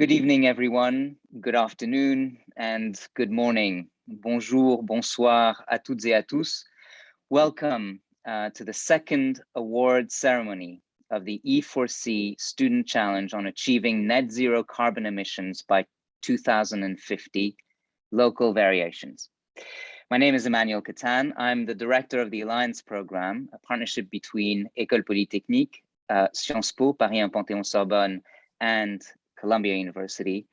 Good evening, everyone. Good afternoon and good morning. Bonjour, bonsoir à toutes et à tous. Welcome to the second award ceremony of the E4C Student Challenge on Achieving Net Zero Carbon Emissions by 2050, Local Variations. My name is Emmanuel Catan. I'm the director of the Alliance Program, a partnership between École Polytechnique, Sciences Po, Paris 1 Panthéon-Sorbonne, and Columbia University.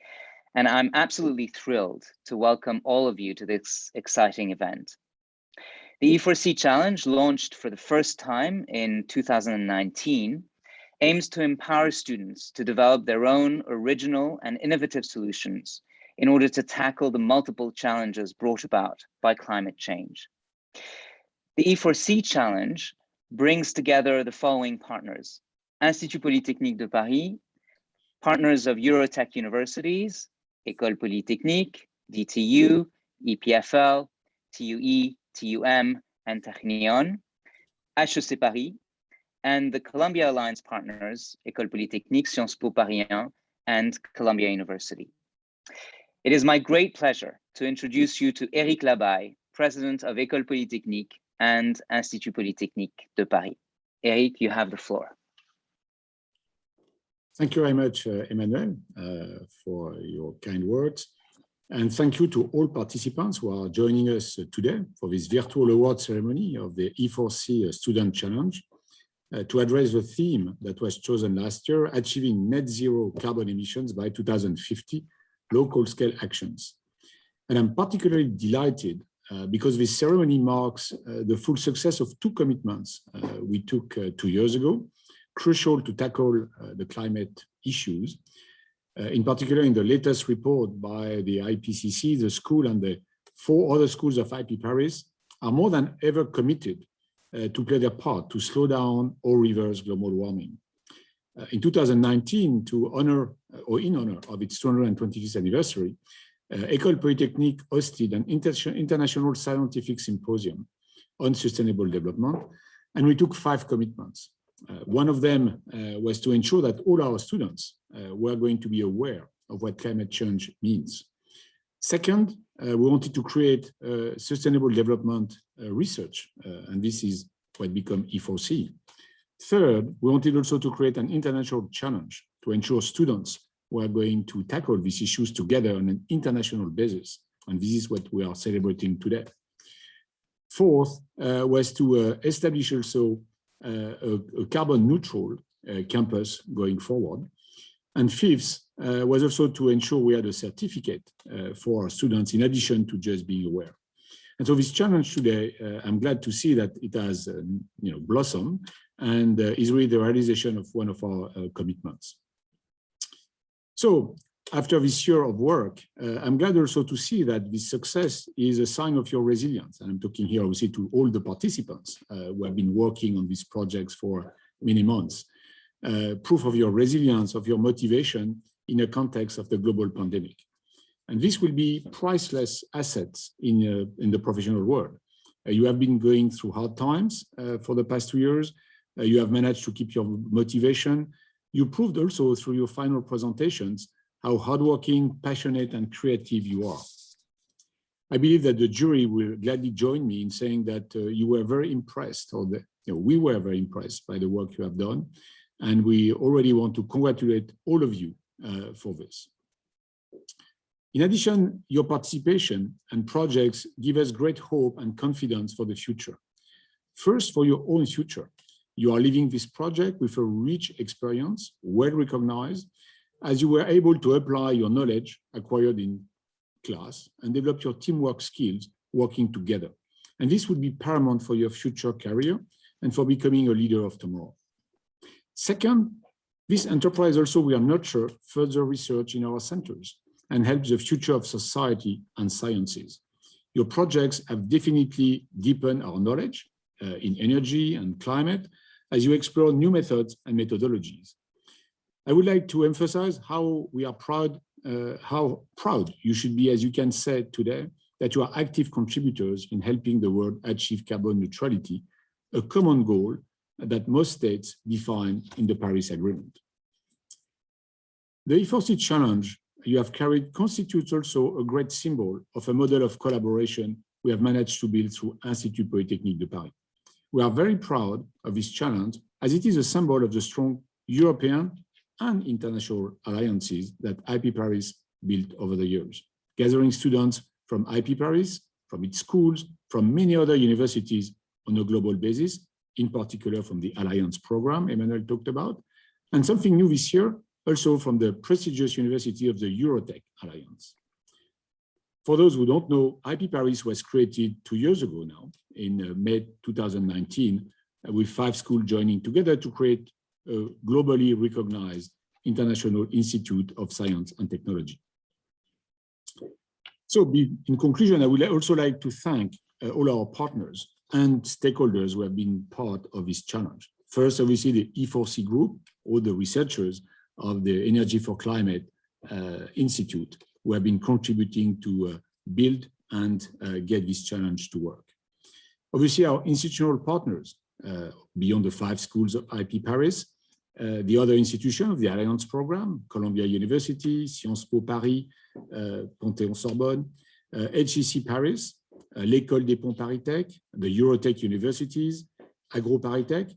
And I'm absolutely thrilled to welcome all of you to this exciting event. The E4C Challenge, launched for the first time in 2019, aims to empower students to develop their own original and innovative solutions in order to tackle the multiple challenges brought about by climate change. The E4C Challenge brings together the following partners: Institut Polytechnique de Paris, partners of Eurotech universities, École Polytechnique, DTU, EPFL, TUE, TUM, and Technion, HEC Paris, and the Columbia Alliance partners, École Polytechnique, Sciences Po Paris 1, and Columbia University. It is my great pleasure to introduce you to Éric Labaille, president of École Polytechnique and Institut Polytechnique de Paris. Éric, you have the floor. Thank you very much, Emmanuel, for your kind words. And thank you to all participants who are joining us today for this virtual award ceremony of the E4C Student Challenge to address the theme that was chosen last year, Achieving Net Zero Carbon Emissions by 2050, Local Scale Actions. And I'm particularly delighted because this ceremony marks the full success of two commitments we took 2 years ago, crucial to tackle the climate issues. In particular, in the latest report by the IPCC, the school and the 4 other schools of IP Paris are more than ever committed to play their part to slow down or reverse global warming. In 2019, in honor of its 225th anniversary, École Polytechnique hosted an international scientific symposium on sustainable development, and we took 5 commitments. One of them was to ensure that all our students were going to be aware of what climate change means. Second, we wanted to create sustainable development research, and this is what became E4C. Third, we wanted also to create an international challenge to ensure students were going to tackle these issues together on an international basis, and this is what we are celebrating today. Fourth was to establish also a carbon neutral campus going forward. And fifth was also to ensure we had a certificate for our students in addition to just being aware. And so this challenge today, I'm glad to see that it has blossomed and is really the realization of one of our commitments. So after this year of work, I'm glad also to see that this success is a sign of your resilience. And I'm talking here obviously to all the participants who have been working on these projects for many months. Proof of your resilience, of your motivation in the context of the global pandemic. And this will be priceless assets in the professional world. You have been going through hard times for the past 2 years. You have managed to keep your motivation. You proved also through your final presentations how hardworking, passionate, and creative you are. I believe that the jury will gladly join me in saying that you were very impressed, or we were very impressed by the work you have done, and we already want to congratulate all of you for this. In addition, your participation and projects give us great hope and confidence for the future. First, for your own future. You are leaving this project with a rich experience, well recognized, as you were able to apply your knowledge acquired in class and develop your teamwork skills working together. And this would be paramount for your future career and for becoming a leader of tomorrow. Second, this enterprise also will nurture further research in our centers and help the future of society and sciences. Your projects have definitely deepened our knowledge in energy and climate as you explore new methods and methodologies. I would like to emphasize how proud you should be, as you can say today, that you are active contributors in helping the world achieve carbon neutrality, a common goal that most states define in the Paris Agreement. The E4C challenge you have carried constitutes also a great symbol of a model of collaboration we have managed to build through Institut Polytechnique de Paris. We are very proud of this challenge as it is a symbol of the strong European and international alliances that IP Paris built over the years, gathering students from IP Paris, from its schools, from many other universities on a global basis, in particular from the Alliance program Emmanuel talked about, and something new this year, also from the prestigious University of the Eurotech Alliance. For those who don't know, IP Paris was created 2 years ago now, in May 2019, with 5 schools joining together to create a globally recognized International Institute of Science and Technology. So in conclusion, I would also like to thank all our partners and stakeholders who have been part of this challenge. First, obviously, the E4C group, all the researchers of the Energy for Climate Institute, who have been contributing to build and get this challenge to work. Obviously, our institutional partners, beyond the 5 schools of IP Paris, the other institutions of the Alliance program, Columbia University, Sciences Po Paris, Panthéon-Sorbonne, HEC Paris, l'École des Ponts Paris-Tech, the Eurotech universities, Agro-Paris-Tech,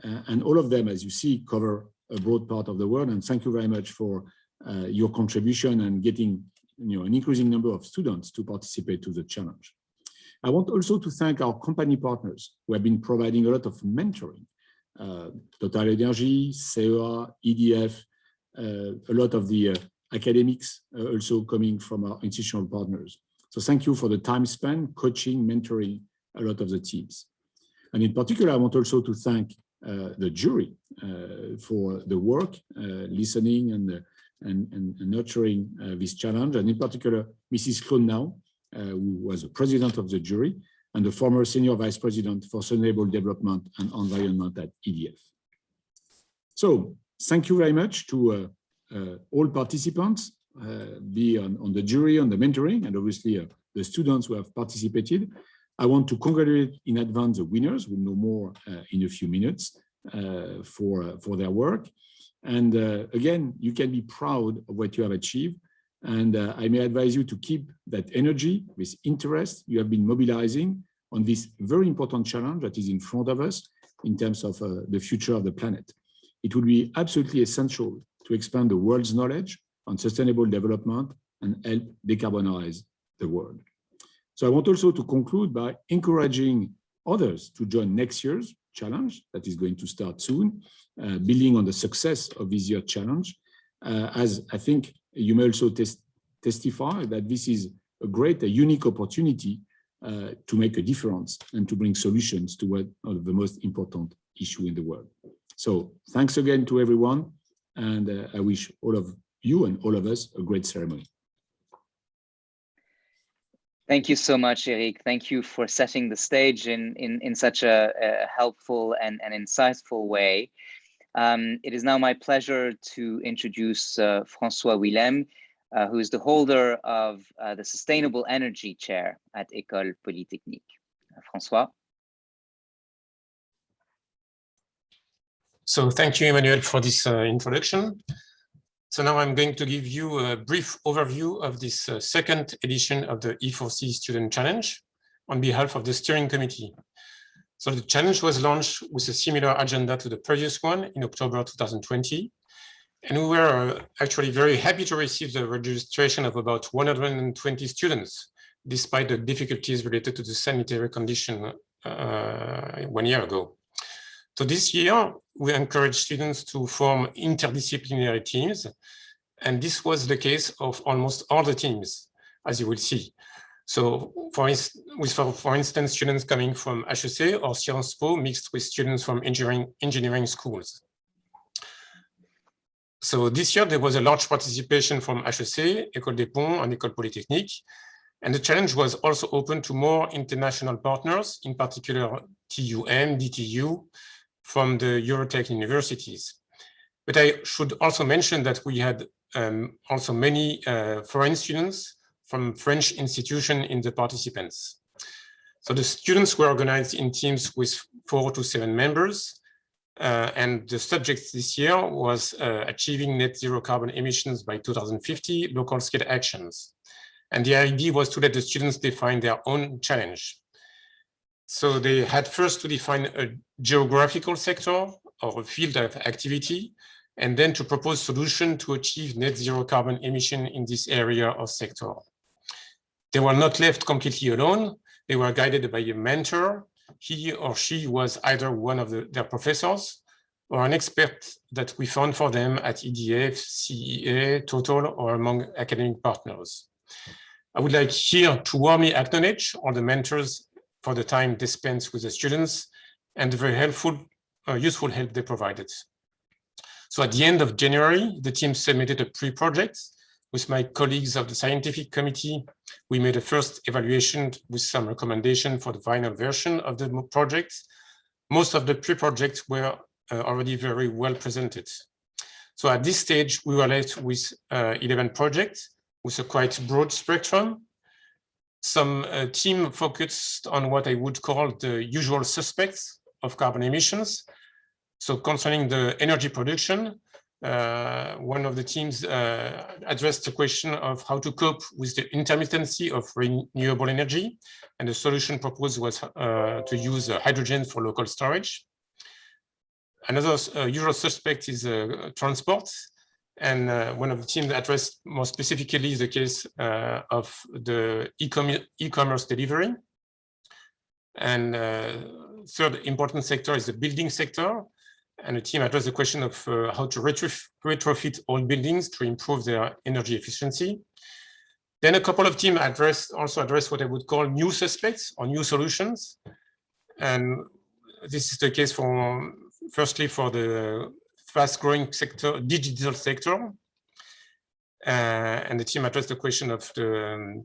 and all of them, as you see, cover a broad part of the world. And thank you very much for your contribution and getting an increasing number of students to participate to the challenge. I want also to thank our company partners who have been providing a lot of mentoring. Total Energy, CEA, EDF, a lot of the academics also coming from our institutional partners. So thank you for the time spent coaching, mentoring a lot of the teams. And in particular, I want also to thank the jury for the work, listening and nurturing this challenge, and in particular, Mrs. Clonau, who was the president of the jury, and the former senior vice president for sustainable development and environment at EDF. So thank you very much to all participants, be on the jury, on the mentoring, and obviously the students who have participated. I want to congratulate in advance the winners. We'll know more in a few minutes for their work. And again, you can be proud of what you have achieved. And I may advise you to keep that energy, with interest you have been mobilizing on this very important challenge that is in front of us in terms of the future of the planet. It will be absolutely essential to expand the world's knowledge on sustainable development and help decarbonize the world. So I want also to conclude by encouraging others to join next year's challenge that is going to start soon, building on the success of this year's challenge, as I think you may also testify that this is a unique opportunity to make a difference and to bring solutions to one of the most important issues in the world. So thanks again to everyone, and I wish all of you and all of us a great ceremony. Thank you so much, Eric. Thank you for setting the stage in such a helpful and insightful way. It is now my pleasure to introduce François Willem, who is the holder of the Sustainable Energy Chair at École Polytechnique. François. So thank you, Emmanuel, for this introduction. So now I'm going to give you a brief overview of this second edition of the E4C Student Challenge on behalf of the steering committee. So the challenge was launched with a similar agenda to the previous one in October 2020. And we were actually very happy to receive the registration of about 120 students, despite the difficulties related to the sanitary condition 1 year ago. So this year, we encouraged students to form interdisciplinary teams. And this was the case of almost all the teams, as you will see. So for instance, students coming from HEC or Sciences Po mixed with students from engineering schools. So this year, there was a large participation from HEC, École des Ponts, and École Polytechnique. And the challenge was also open to more international partners, in particular TUM, DTU, from the Eurotech universities. But I should also mention that we had also many foreign students from French institutions in the participants. So the students were organized in teams with 4 to 7 members, And the subject this year was achieving net zero carbon emissions by 2050, local scale actions. And the idea was to let the students define their own challenge. So they had first to define a geographical sector or a field of activity, and then to propose solutions to achieve net zero carbon emission in this area or sector. They were not left completely alone. They were guided by a mentor. He or she was either one of their professors or an expert that we found for them at EDF, CEA, Total, or among academic partners. I would like here to warmly acknowledge all the mentors for the time they spent with the students and the very helpful, useful help they provided. So at the end of January, the team submitted a pre-project. With my colleagues of the scientific committee, we made a first evaluation with some recommendation for the final version of the project. Most of the pre-projects were already very well presented. So at this stage, we were left with 11 projects with a quite broad spectrum. Some team focused on what I would call the usual suspects of carbon emissions. So concerning the energy production, one of the teams addressed the question of how to cope with the intermittency of renewable energy. And the solution proposed was to use hydrogen for local storage. Another usual suspect is transport. And one of the teams addressed more specifically the case of the e-commerce delivery. And third important sector is the building sector. And the team addressed the question of how to retrofit old buildings to improve their energy efficiency. Then a couple of teams also addressed what I would call new suspects or new solutions. And this is the case for, firstly, for the fast-growing sector, digital sector. And the team addressed the question of the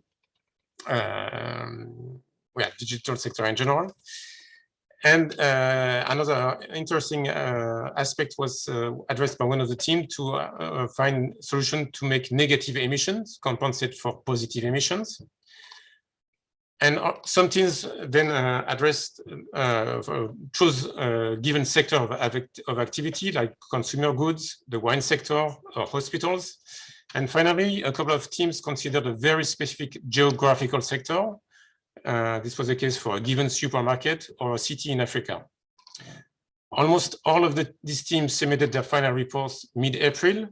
digital sector in general. And another interesting aspect was addressed by one of the team to find a solution to make negative emissions compensate for positive emissions. And some teams then chose a given sector of activity like consumer goods, the wine sector, or hospitals. And finally, a couple of teams considered a very specific geographical sector. This was the case for a given supermarket or a city in Africa. Almost all of these teams submitted their final reports mid-April,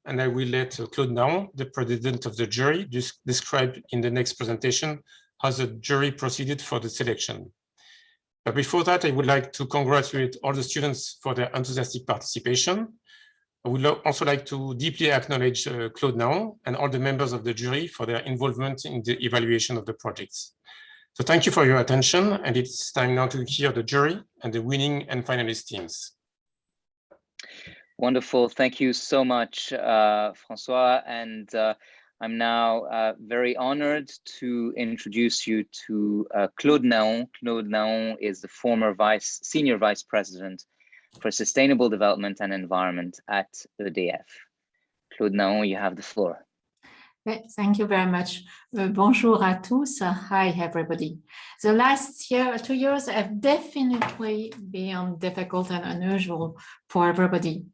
and I will let Claude Naon, the president of the jury, describe in the next presentation how the jury proceeded for the selection. But before that, I would like to congratulate all the students for their enthusiastic participation. I would also like to deeply acknowledge Claude Naon and all the members of the jury for their involvement in the evaluation of the projects. So thank you for your attention, and it's time now to hear the jury and the winning and finalist teams. Wonderful. Thank you so much, Francois. And I'm now very honored to introduce you to Claude Naon. Claude Naon is the former Senior Vice President for Sustainable Development and Environment at EDF. Claude Naon, you have the floor. Thank you very much. Bonjour à tous. Hi, everybody. The last 2 years have definitely been difficult and unusual for everybody.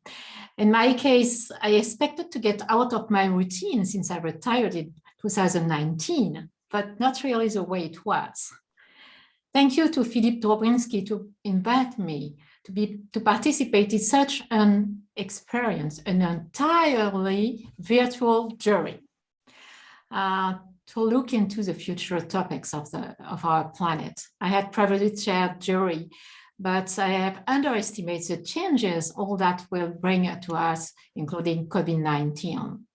In my case, I expected to get out of my routine since I retired in 2019, but not really the way it was. Thank you to Philippe Robinski to invite me to participate in such an experience, an entirely virtual jury. To look into the future topics of our planet. I had previously chaired jury, but I have underestimated the changes all that will bring to us, including COVID-19.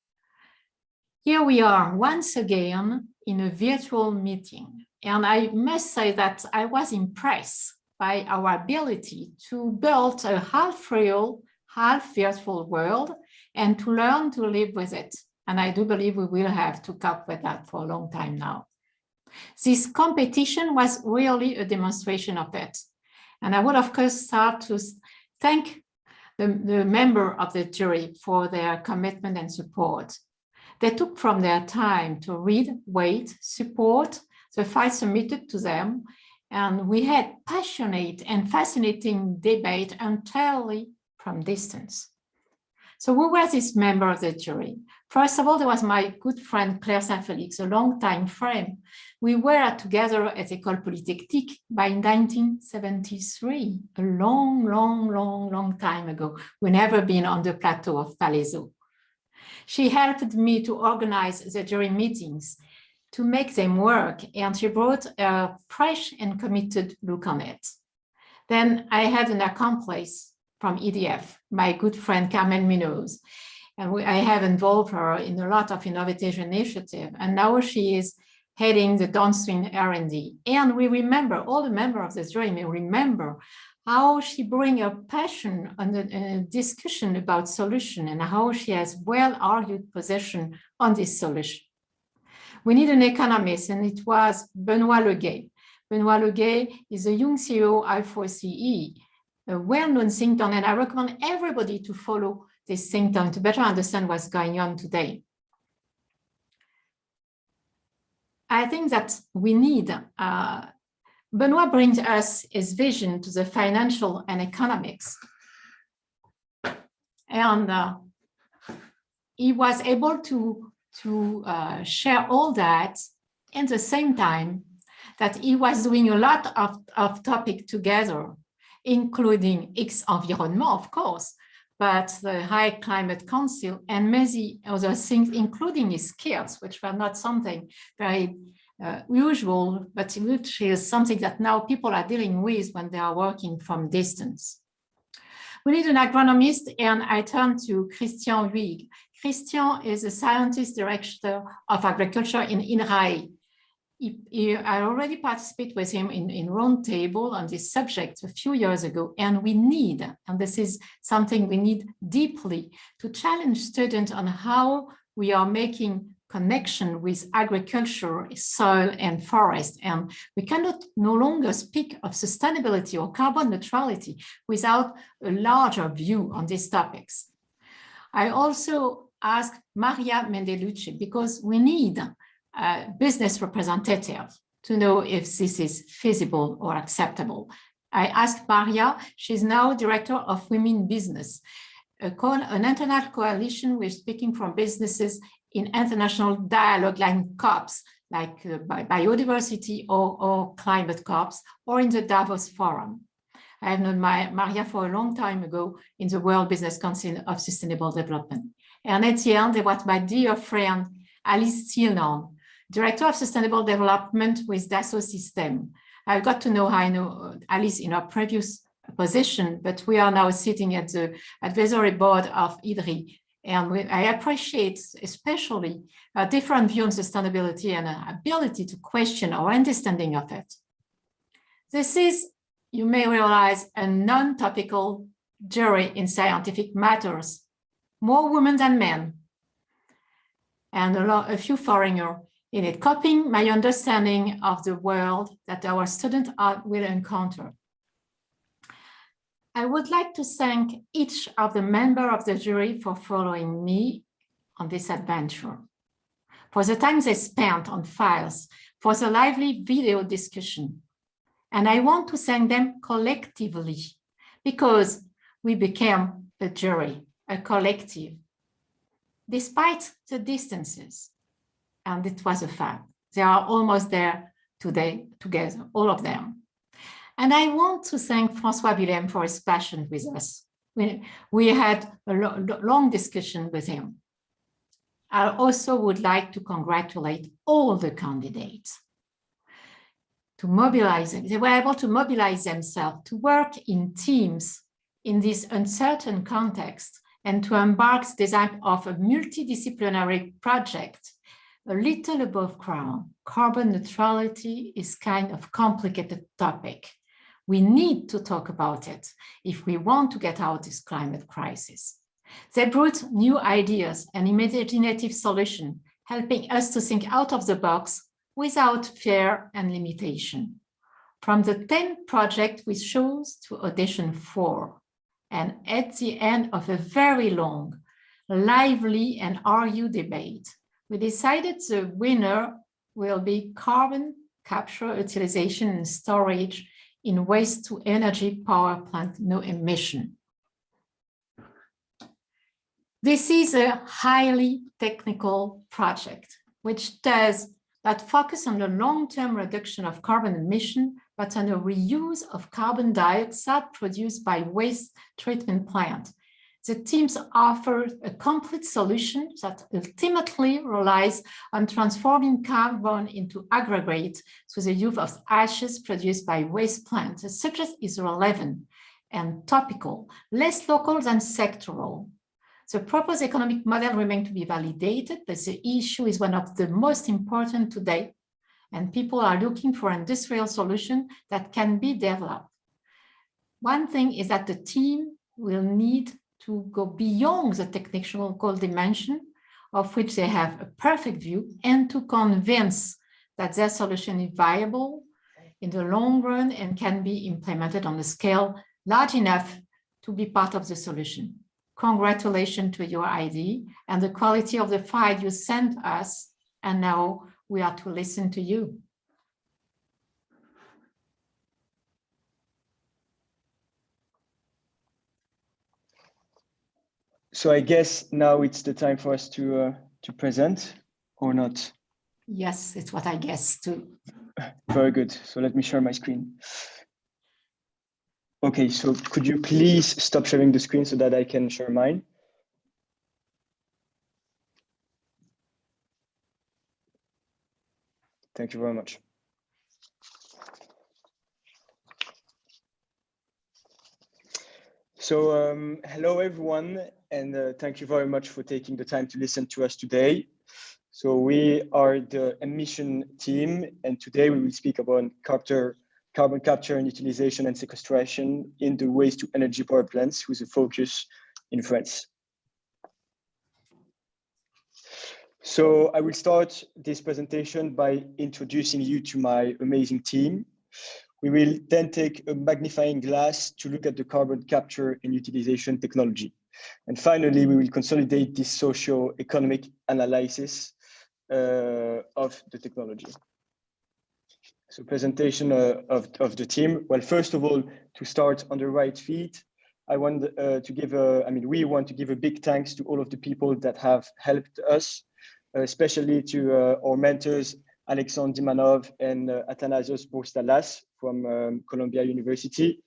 Here we are once again in a virtual meeting, and I must say that I was impressed by our ability to build a half real, half virtual world and to learn to live with it. And I do believe we will have to cope with that for a long time now. This competition was really a demonstration of it. And I would, of course, start to thank the member of the jury for their commitment and support. They took from their time to read, wait, support the files submitted to them, And we had passionate and fascinating debate entirely from distance. So who was this member of the jury? First of all, there was my good friend Claire Saint-Félix, a long-time friend. We were together at École Polytechnique by 1973, a long time ago. We've never been on the plateau of Palaiseau. She helped me to organize the jury meetings, to make them work, and she brought a fresh and committed look on it. Then I had an accomplice from EDF, my good friend Carmen Munoz, and I have involved her in a lot of innovative initiatives, and now she is heading the downstream R&D. And we remember, all the members of this jury may remember how she brings a passion on the discussion about solution and how she has well-argued position on this solution. We need an economist, and it was Benoît Leguet. Benoît Leguet is a young CEO of E4CE, a well-known think tank, and I recommend everybody to follow this think tank to better understand what's going on today. I think that we need, Benoît brings us his vision to the financial and economics. And he was able to share all that at the same time that he was doing a lot of topics together, including X environment, of course, but the High Climate Council and many other things, including his skills, which were not something very usual, but which is something that now people are dealing with when they are working from distance. We need an agronomist, and I turn to Christian Huyghe. Christian is a scientist director of agriculture in INRAE. I already participated with him in roundtable on this subject a few years ago, and we need, and this is something we need deeply, to challenge students on how we are making connection with agriculture, soil, and forest. And we cannot no longer speak of sustainability or carbon neutrality without a larger view on these topics. I also asked Maria Mendelucci, because we need a business representative to know if this is feasible or acceptable. I asked Maria, she's now director of Women Business, an international coalition with speaking from businesses in international dialogue like COPs, like biodiversity or climate COPs, or in the Davos Forum. I have known Maria for a long time ago in the World Business Council of Sustainable Development. And at the end, there was my dear friend, Alice Thielnan, Director of Sustainable Development with Dassault Systèmes. I got to know her, I know Alice in her previous position, but we are now sitting at the advisory board of IDRI. And I appreciate especially a different view on sustainability and an ability to question our understanding of it. This is, you may realize, a non-topical jury in scientific matters. More women than men, and a few foreigners in it, copying my understanding of the world that our students will encounter. I would like to thank each of the members of the jury for following me on this adventure, for the time they spent on files, for the lively video discussion. And I want to thank them collectively, because we became a jury, a collective, despite the distances. And it was a fact. They are almost there today together, all of them. And I want to thank François Willem for his passion with us. We had a long discussion with him. I also would like to congratulate all the candidates to mobilize them. They were able to mobilize themselves, to work in teams in this uncertain context, and to embark the design of a multidisciplinary project. A little above ground, carbon neutrality is kind of complicated topic. We need to talk about it if we want to get out of this climate crisis. They brought new ideas and imaginative solutions, helping us to think out of the box without fear and limitation. From the 10 projects we chose to audition 4, and at the end of a very long, lively and argued debate, we decided the winner will be carbon capture, utilization, and storage in waste-to-energy power plant no emission. This is a highly technical project, which does not focus on the long-term reduction of carbon emission, but on the reuse of carbon dioxide produced by waste treatment plant. The teams offer a complete solution that ultimately relies on transforming carbon into aggregate through the use of ashes produced by waste plants. The subject is relevant and topical, less local than sectoral. The proposed economic model remains to be validated, but the issue is one of the most important today, and people are looking for an industrial solution that can be developed. One thing is that the team will need to go beyond the technical dimension, of which they have a perfect view, and to convince that their solution is viable in the long run and can be implemented on a scale large enough to be part of the solution. Congratulations to your idea and the quality of the file you sent us. And now we are to listen to you. So I guess now it's the time for us to present, or not? Yes, it's what I guess too. Very good. So let me share my screen. Okay, so could you please stop sharing the screen so that I can share mine? Thank you very much. So hello everyone, and thank you very much for taking the time to listen to us today. So we are the emission team, and today we will speak about carbon capture and utilization and sequestration in the waste to energy power plants with a focus in France. So I will start this presentation by introducing you to my amazing team. We will then take a magnifying glass to look at the carbon capture and utilization technology. And finally, we will consolidate this socio-economic analysis of the technology. So presentation of the team. Well, first of all, to start on the right feet, I want to give we want to give a big thanks to all of the people that have helped us, especially to our mentors, Alexandre Dimanov and Athanasios Bourstalas from Columbia University,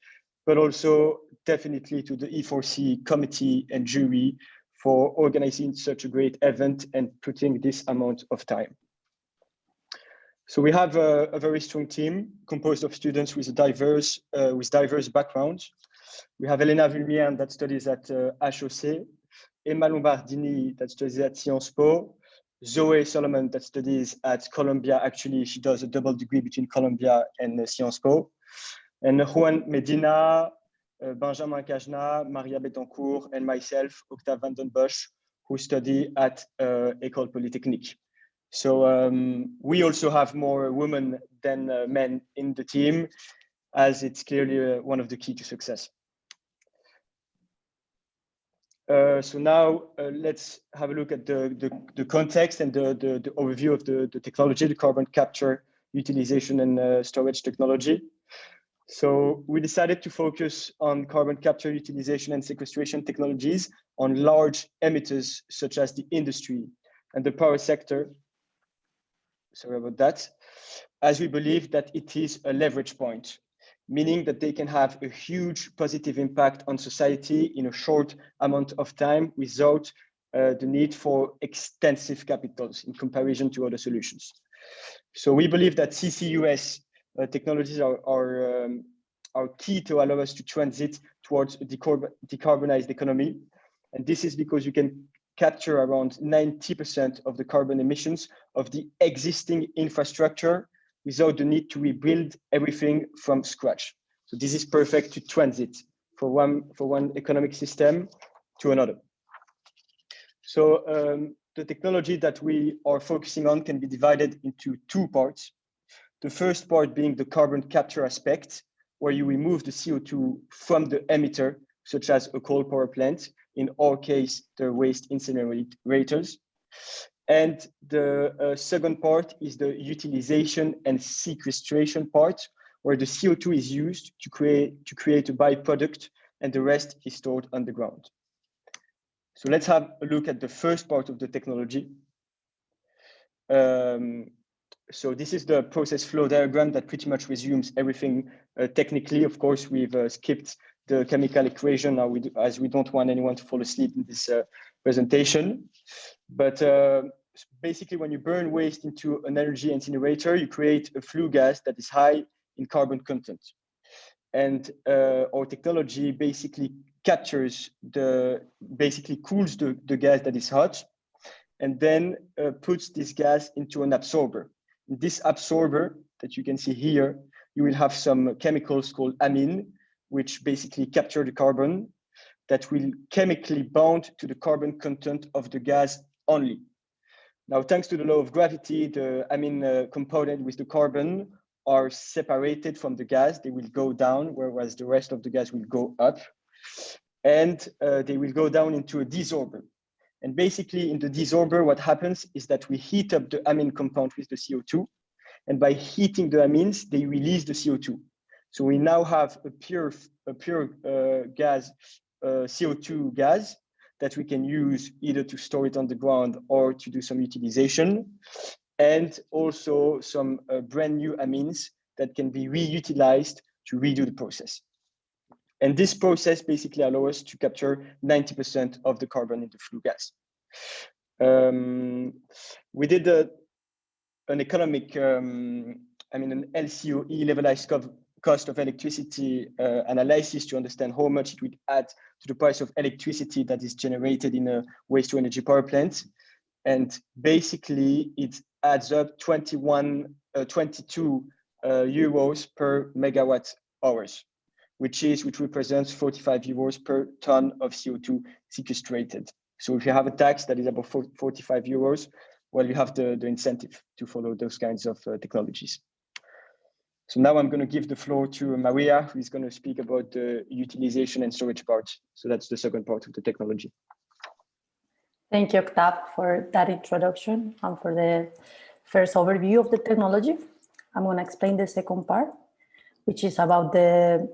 but also definitely to the E4C committee and jury for organizing such a great event and putting this amount of time. So we have a very strong team composed of students with diverse backgrounds. We have Elena Vulmian that studies at HEC, Emma Lombardini that studies at Sciences Po, Zoe Solomon that studies at Columbia. Actually, she does a double degree between Columbia and Sciences Po, and Juan Medina, Benjamin Cajna, Maria Betancourt, and myself, Octave van den Bosch, who study at École Polytechnique. So we also have more women than men in the team, as it's clearly one of the key to success. So now let's have a look at the context and the overview of the technology, the carbon capture, utilization, and storage technology. So we decided to focus on carbon capture, utilization, and sequestration technologies on large emitters such as the industry and the power sector. Sorry about that. As we believe that it is a leverage point, meaning that they can have a huge positive impact on society in a short amount of time without the need for extensive capitals in comparison to other solutions. So we believe that CCUS technologies are key to allow us to transit towards a decarbonized economy. And this is because you can capture around 90% of the carbon emissions of the existing infrastructure without the need to rebuild everything from scratch. So this is perfect to transit for one economic system to another. So the technology that we are focusing on can be divided into two parts. The first part being the carbon capture aspect, where you remove the CO2 from the emitter, such as a coal power plant, in our case, the waste incinerators. And the second part is the utilization and sequestration part, where the CO2 is used to create a byproduct and the rest is stored underground. So let's have a look at the first part of the technology. So this is the process flow diagram that pretty much resumes everything technically. Of course, we've skipped the chemical equation now, as we don't want anyone to fall asleep in this presentation. But basically, when you burn waste into an energy incinerator, you create a flue gas that is high in carbon content. And our technology basically captures basically cools the gas that is hot, and then puts this gas into an absorber. This absorber that you can see here, you will have some chemicals called amine, which basically capture the carbon that will chemically bond to the carbon content of the gas only. Now, thanks to the law of gravity, the amine component with the carbon are separated from the gas. They will go down, whereas the rest of the gas will go up. And they will go down into a desorber. And basically in the desorber, what happens is that we heat up the amine compound with the CO2. And by heating the amines, they release the CO2. So we now have a pure gas, CO2 gas, that we can use either to store it on the ground or to do some utilization. And also some brand new amines that can be reutilized to redo the process. And this process basically allows us to capture 90% of the carbon in the flue gas. We did an economic, an LCOE, levelized cost of electricity analysis to understand how much it would add to the price of electricity that is generated in a waste to energy power plant. And basically it adds up 22 euros per megawatt hours, which represents 45 euros per ton of CO2 sequestrated. So if you have a tax that is above 45 euros, well, you have the incentive to follow those kinds of technologies. So now I'm going to give the floor to Maria, who is going to speak about the utilization and storage part. So that's the second part of the technology. Thank you, Octave, for that introduction and for the first overview of the technology. I'm going to explain the second part, which is about the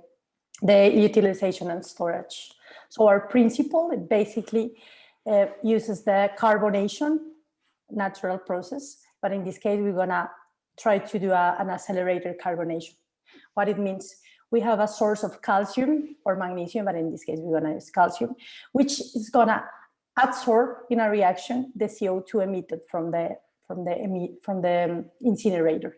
utilization and storage. So our principle, it basically uses the carbonation natural process, but in this case, we're going to try to do an accelerated carbonation. What it means, we have a source of calcium or magnesium, but in this case, we're going to use calcium, which is going to absorb in a reaction the CO2 emitted from the incinerator.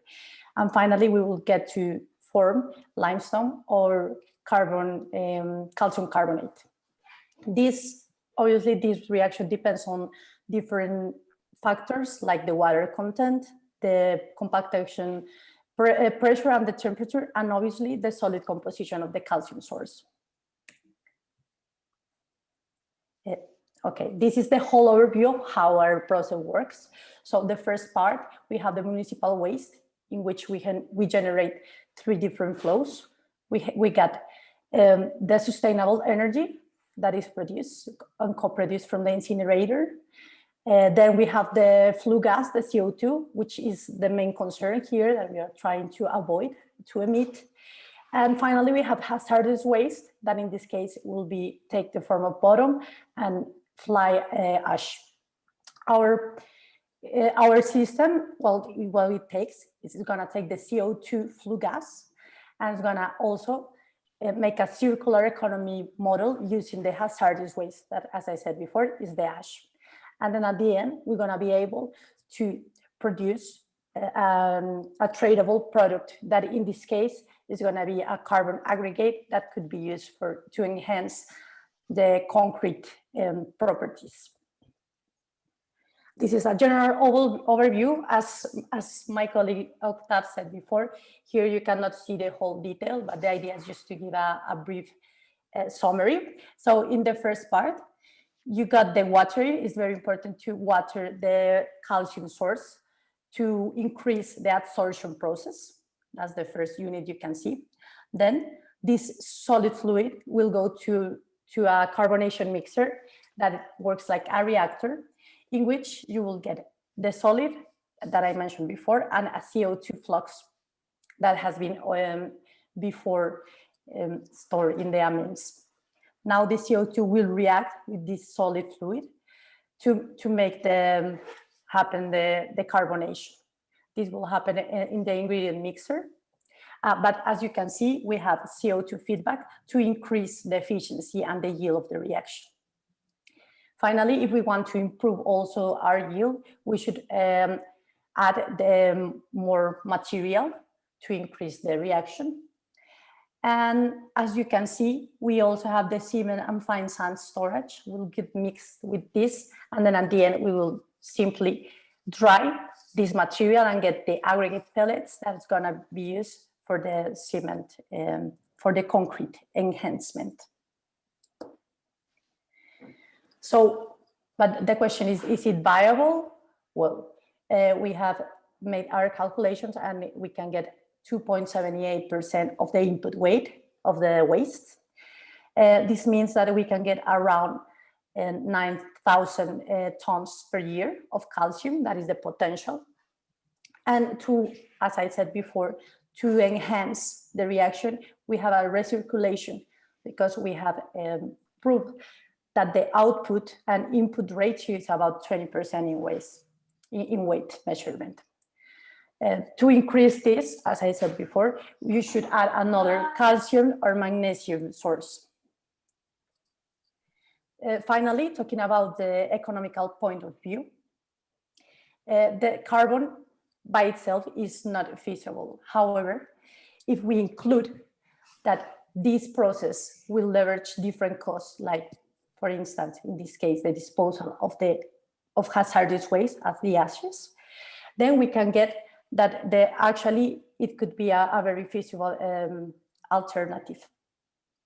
And finally, we will get to form limestone or calcium carbonate. Obviously, this reaction depends on different factors like the water content, the compaction pressure and the temperature, and obviously the solid composition of the calcium source. Okay, this is the whole overview of how our process works. So the first part, we have the municipal waste, in which we generate three different flows. We got the sustainable energy that is produced and co-produced from the incinerator. Then we have the flue gas, the CO2, which is the main concern here that we are trying to avoid, to emit. And finally, we have hazardous waste that in this case will take the form of bottom and fly ash. Our system, what it takes is it's gonna take the CO2 flue gas and it's gonna also make a circular economy model using the hazardous waste that, as I said before, is the ash. And then at the end, we're gonna be able to produce a tradable product that in this case is gonna be a carbon aggregate that could be used to enhance the concrete properties. This is a general overview. As my colleague Octave said before, here you cannot see the whole detail, but the idea is just to give a brief summary. So in the first part, you got the water. It's very important to water the calcium source to increase the absorption process. That's the first unit you can see. Then this solid fluid will go to a carbonation mixer that works like a reactor, in which you will get the solid that I mentioned before, and a CO2 flux that has been before stored in the amines. Now the CO2 will react with this solid fluid to make happen the carbonation. This will happen in the ingredient mixer. But as you can see, we have CO2 feedback to increase the efficiency and the yield of the reaction. Finally, if we want to improve also our yield, we should add more material to increase the reaction. And as you can see, we also have the cement and fine sand storage. Will get mixed with this, and then at the end we will simply dry this material and get the aggregate pellets that's going to be used for the cement, for the concrete enhancement. So, but the question is it viable? Well, we have made our calculations and we can get 2.78% of the input weight of the waste. This means that we can get around 9,000 tons per year of calcium. That is the potential. And to, as I said before, to enhance the reaction, we have a recirculation because we have proved that the output and input ratio is about 20% in weight measurement. To increase this, as I said before, you should add another calcium or magnesium source. Finally, talking about the economical point of view, the carbon by itself is not feasible. However, if we include that this process will leverage different costs, like, for instance, in this case, the disposal of hazardous waste as the ashes, then we can get that actually it could be a very feasible alternative.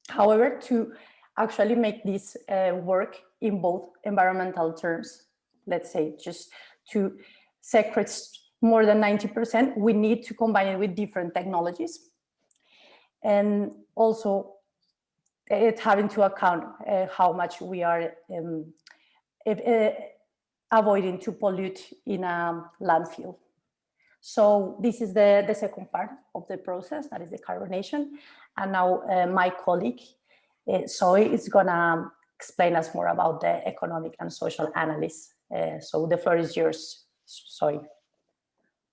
However, to actually make this work in both environmental terms, let's say just to sequester more than 90%, we need to combine it with different technologies. And also it having to account how much we are avoiding to pollute in a landfill. So this is the second part of the process, that is the carbonation. And now my colleague, Zoe, is gonna explain us more about the economic and social analysis. So the floor is yours, Zoe.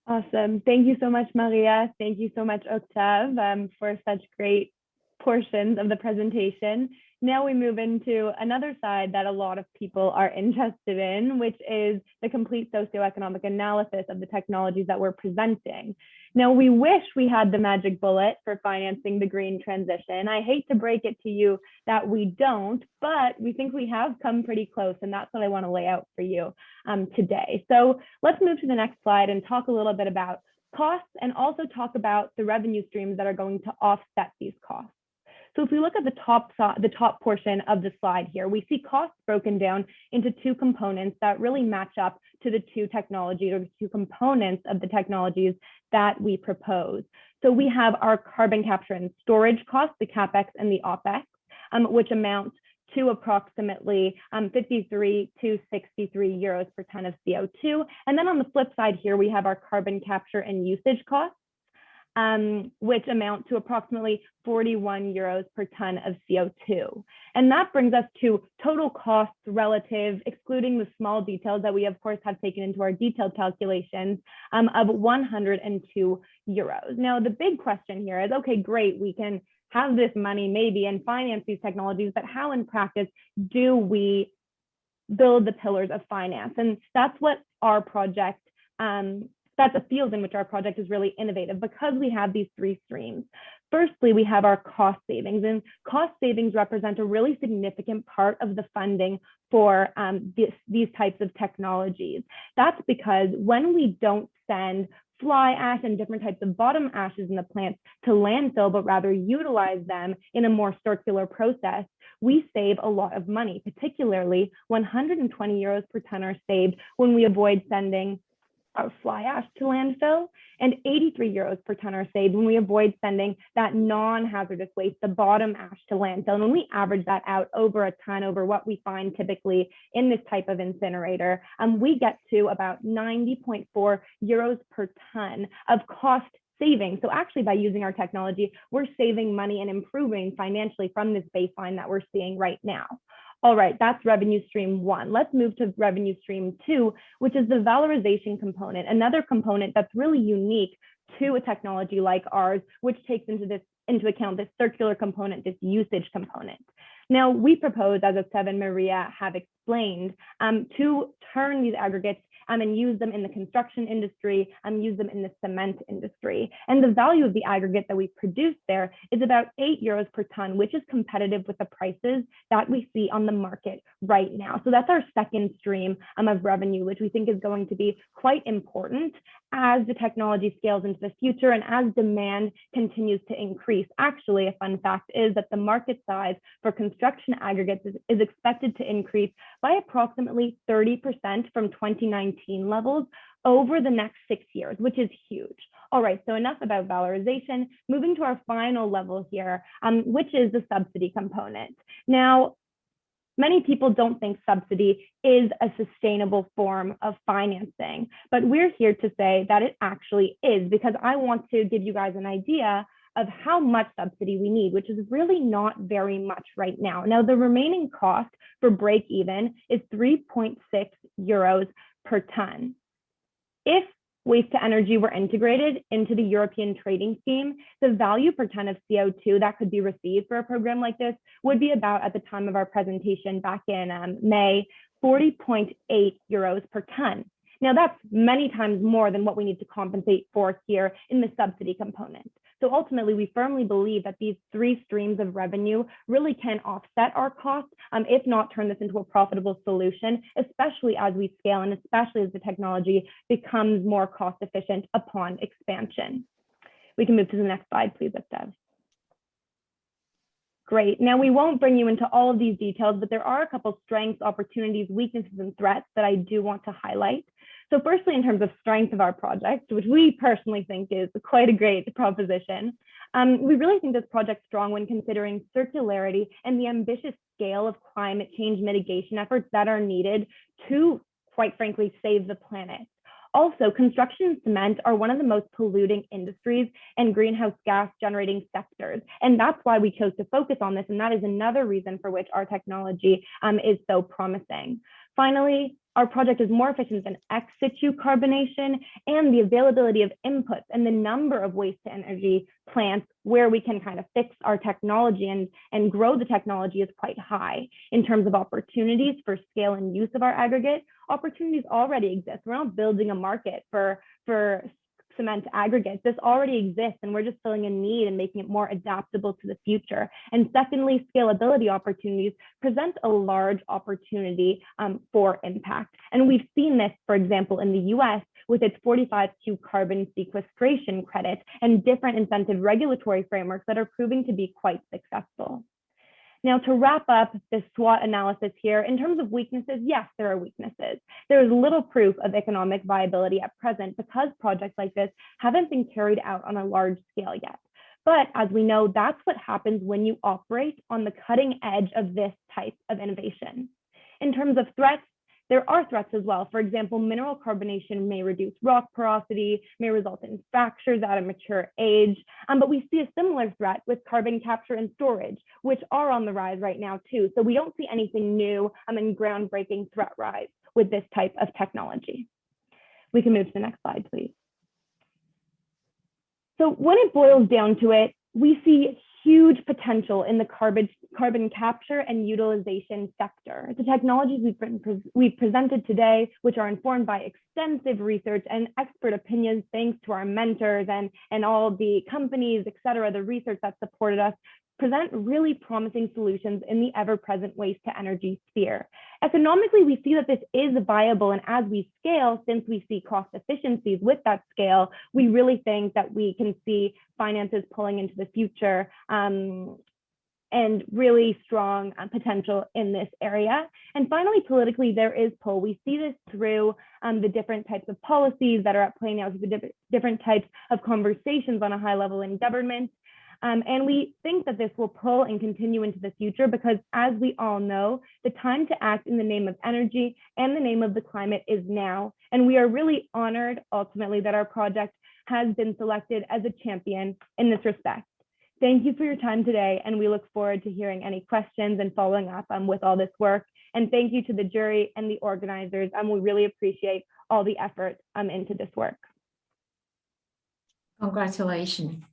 Awesome. Thank you so much, Maria. Thank you so much, Octave, for such great portions of the presentation. Now we move into another side that a lot of people are interested in, which is the complete socioeconomic analysis of the technologies that we're presenting. Now, we wish we had the magic bullet for financing the green transition. I hate to break it to you that we don't, but we think we have come pretty close, and that's what I want to lay out for you today. So let's move to the next slide and talk a little bit about costs and also talk about the revenue streams that are going to offset these costs. So if we look at the top portion of the slide here, we see costs broken down into two components that really match up to the two technologies or two components of the technologies that we propose. So we have our carbon capture and storage costs, the CapEx and the OpEx, which amount to approximately 53 to 63 euros per ton of CO2. And then on the flip side here, we have our carbon capture and usage costs, which amount to approximately 41 euros per ton of CO2. And that brings us to total costs relative, excluding the small details that we of course have taken into our detailed calculations, of 102 euros. Now, the big question here is, okay, great, we can have this money maybe and finance these technologies, but how in practice do we build the pillars of finance? And that's what our project, that's a field in which our project is really innovative because we have these three streams. Firstly, we have our cost savings, and cost savings represent a really significant part of the funding for these types of technologies. That's because when we don't send fly ash and different types of bottom ashes in the plants to landfill, but rather utilize them in a more circular process, we save a lot of money, particularly 120 euros per ton are saved when we avoid sending of fly ash to landfill, and 83 euros per ton are saved when we avoid sending that non-hazardous waste, the bottom ash, to landfill. And when we average that out over a ton, over what we find typically in this type of incinerator, we get to about 90.4 euros per ton of cost saving. So actually, by using our technology, we're saving money and improving financially from this baseline that we're seeing right now. All right, that's revenue stream 1. Let's move to revenue stream 2, which is the valorization component, another component that's really unique to a technology like ours, which takes into account this circular component, this usage component. Now, we propose, as Octave and Maria have explained, to turn these aggregates and use them in the construction industry, use them in the cement industry. And the value of the aggregate that we produce there is about 8 euros per ton, which is competitive with the prices that we see on the market right now. So that's our second stream of revenue, which we think is going to be quite important as the technology scales into the future and as demand continues to increase. Actually, a fun fact is that the market size for construction aggregates is expected to increase by approximately 30% from 2019 levels over the next 6 years, which is huge. All right, so enough about valorization. Moving to our final level here, which is the subsidy component. Now, many people don't think subsidy is a sustainable form of financing, but we're here to say that it actually is, because I want to give you guys an idea of how much subsidy we need, which is really not very much right now. Now, the remaining cost for break even is 3.6 euros per ton. If waste to energy were integrated into the European trading scheme, the value per ton of CO2 that could be received for a program like this would be about, at the time of our presentation back in May, 40.8 euros per ton. Now, that's many times more than what we need to compensate for here in the subsidy component. So ultimately, we firmly believe that these 3 streams of revenue really can offset our costs, if not turn this into a profitable solution, especially as we scale and especially as the technology becomes more cost efficient upon expansion. We can move to the next slide, please, Octave. Great. Now, we won't bring you into all of these details, but there are a couple strengths, opportunities, weaknesses, and threats that I do want to highlight. So firstly, in terms of strength of our project, which we personally think is quite a great proposition, we really think this project's strong when considering circularity and the ambitious scale of climate change mitigation efforts that are needed to, quite frankly, save the planet. Also, construction and cement are one of the most polluting industries and greenhouse gas generating sectors. And that's why we chose to focus on this. And that is another reason for which our technology is so promising. Finally, our project is more efficient than ex situ carbonation, and the availability of inputs and the number of waste to energy plants where we can kind of fix our technology and grow the technology is quite high. In terms of opportunities for scale and use of our aggregate, opportunities already exist. We're not building a market for cement aggregates. This already exists, and we're just filling a need and making it more adaptable to the future. And secondly, scalability opportunities present a large opportunity for impact. And we've seen this, for example, in the US with its 45Q carbon sequestration credit and different incentive regulatory frameworks that are proving to be quite successful. Now, to wrap up this SWOT analysis here, in terms of weaknesses, yes, there are weaknesses. There is little proof of economic viability at present because projects like this haven't been carried out on a large scale yet. But as we know, that's what happens when you operate on the cutting edge of this type of innovation. In terms of threats, there are threats as well. For example, mineral carbonation may reduce rock porosity, may result in fractures at a mature age. But we see a similar threat with carbon capture and storage, which are on the rise right now too. So we don't see anything new and groundbreaking threat rise with this type of technology. We can move to the next slide, please. So when it boils down to it, we see huge potential in the carbon capture and utilization sector. The technologies we've presented today, which are informed by extensive research and expert opinions, thanks to our mentors and all the companies, et cetera, the research that supported us, present really promising solutions in the ever-present waste to energy sphere. Economically, we see that this is viable, and as we scale, since we see cost efficiencies with that scale, we really think that we can see finances pulling into the future and really strong potential in this area. And finally, politically, there is pull. We see this through the different types of policies that are at play now, the different types of conversations on a high level in government. And we think that this will pull and continue into the future because, as we all know, the time to act in the name of energy and the name of the climate is now. And we are really honored, ultimately, that our project has been selected as a champion in this respect. Thank you for your time today, and we look forward to hearing any questions and following up with all this work. And thank you to the jury and the organizers. We really appreciate all the effort into this work. Congratulations.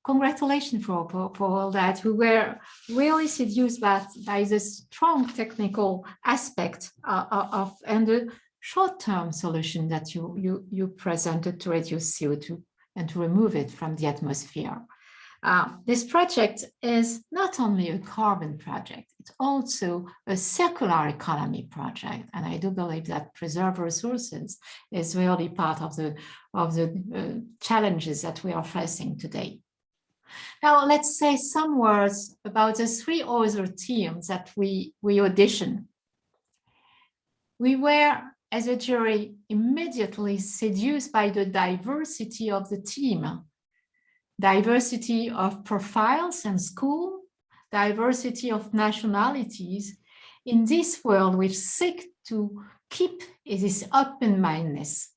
Congratulations for all that. We were really seduced by the strong technical aspect and the short-term solution that you presented to reduce CO2 and to remove it from the atmosphere. This project is not only a carbon project, it's also a circular economy project. And I do believe that preserve resources is really part of the challenges that we are facing today. Now, let's say some words about the three other teams that we auditioned. We were, as a jury, immediately seduced by the diversity of the team. Diversity of profiles and school, diversity of nationalities in this world which seek to keep this open-mindedness.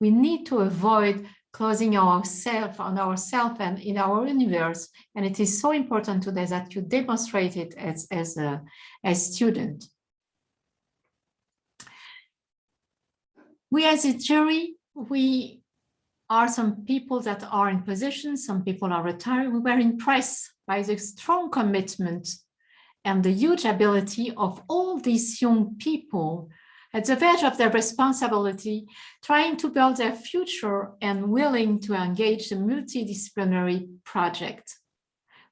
We need to avoid closing ourselves on ourselves and in our universe, and it is so important today that you demonstrate it as a student. We as a jury, we are some people that are in position, some people are retired. We were impressed by the strong commitment and the huge ability of all these young people at the verge of their responsibility, trying to build their future and willing to engage in multidisciplinary project.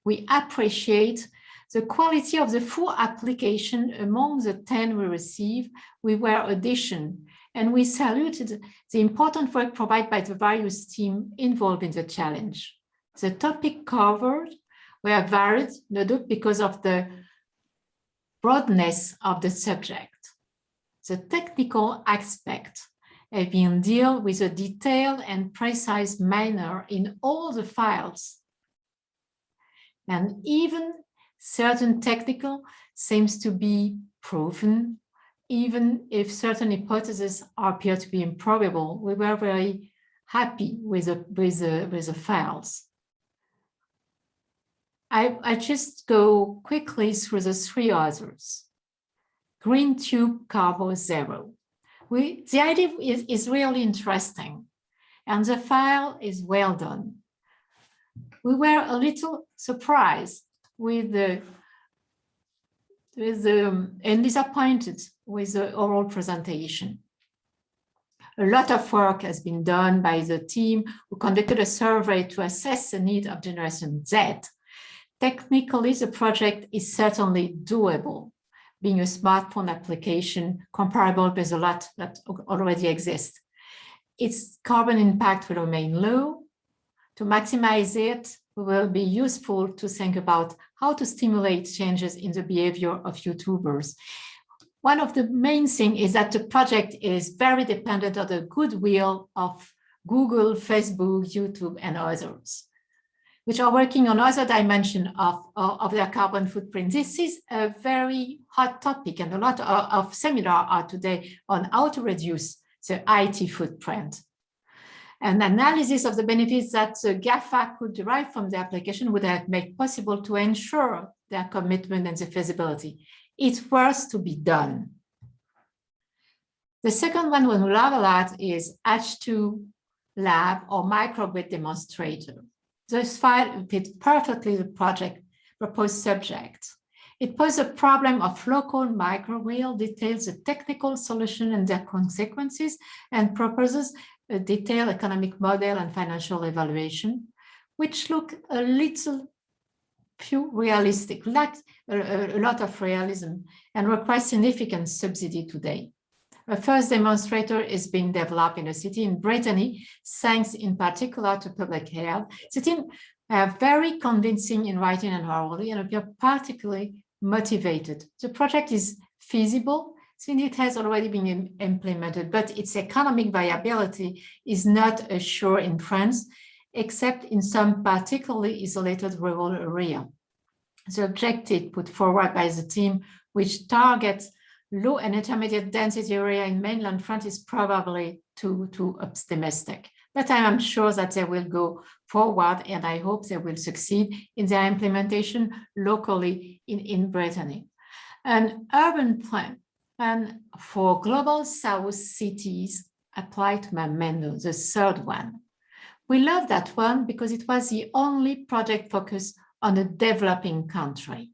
We appreciate the quality of the full application among the 10 we received. We were auditioned, and we saluted the important work provided by the various teams involved in the challenge. The topic covered were varied, no doubt because of the broadness of the subject. The technical aspect have been dealt with a detailed and precise manner in all the files. And even certain technical seems to be proven, even if certain hypotheses appear to be improbable. We were very happy with the files. I just go quickly through the three others. Grin Tube Carbo Zero. The idea is really interesting, and the file is well done. We were a little surprised and disappointed with the oral presentation. A lot of work has been done by the team who conducted a survey to assess the need of Generation Z. Technically, the project is certainly doable, being a smartphone application comparable with a lot that already exists. Its carbon impact will remain low. To maximize it, it will be useful to think about how to stimulate changes in the behavior of YouTubers. One of the main things is that the project is very dependent on the goodwill of Google, Facebook, YouTube, and others, which are working on other dimensions of their carbon footprint. This is a very hot topic, and a lot of seminars are today on how to reduce the IT footprint. An analysis of the benefits that the GAFA could derive from the application would have made possible to ensure their commitment and the feasibility. It's worth to be done. The second one we love a lot is H2 Lab or microgrid demonstrator. This file fits perfectly the project proposed subject. It poses a problem of local microgrid, details the technical solution and their consequences, and proposes a detailed economic model and financial evaluation, which look a little few realistic, lack a lot of realism, and require significant subsidy today. A first demonstrator is being developed in a city in Brittany, thanks in particular to public health. The team are very convincing in writing and orally and appear particularly motivated. The project is feasible since it has already been implemented, but its economic viability is not assured in France, except in some particularly isolated rural area. The objective put forward by the team, which targets low and intermediate density area in mainland France, is probably too optimistic. But I am sure that they will go forward, and I hope they will succeed in their implementation locally in Brittany. An urban plan and for global south cities applied to Mamendo, the third one. We love that one because it was the only project focused on a developing country.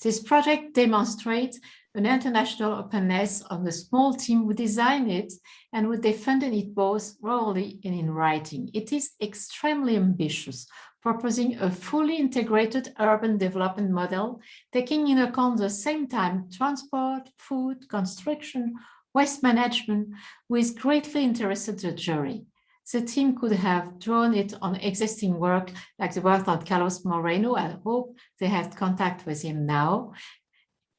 This project demonstrates an international openness of the small team who designed it and who defended it both orally and in writing. It is extremely ambitious, proposing a fully integrated urban development model, taking into account at the same time transport, food, construction, waste management, with greatly interested the jury. The team could have drawn it on existing work like the work on Carlos Moreno. I hope they have contact with him now.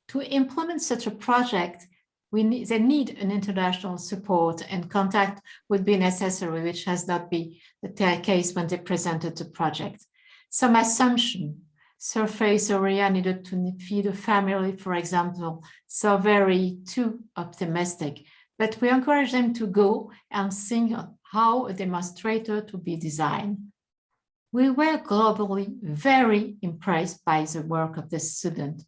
To implement such a project, they need an international support, and contact would be necessary, which has not been the case when they presented the project. Some assumption, surface area needed to feed a family, for example, so very too optimistic, but we encourage them to go and think how a demonstrator to be designed. We were globally very impressed by the work of the student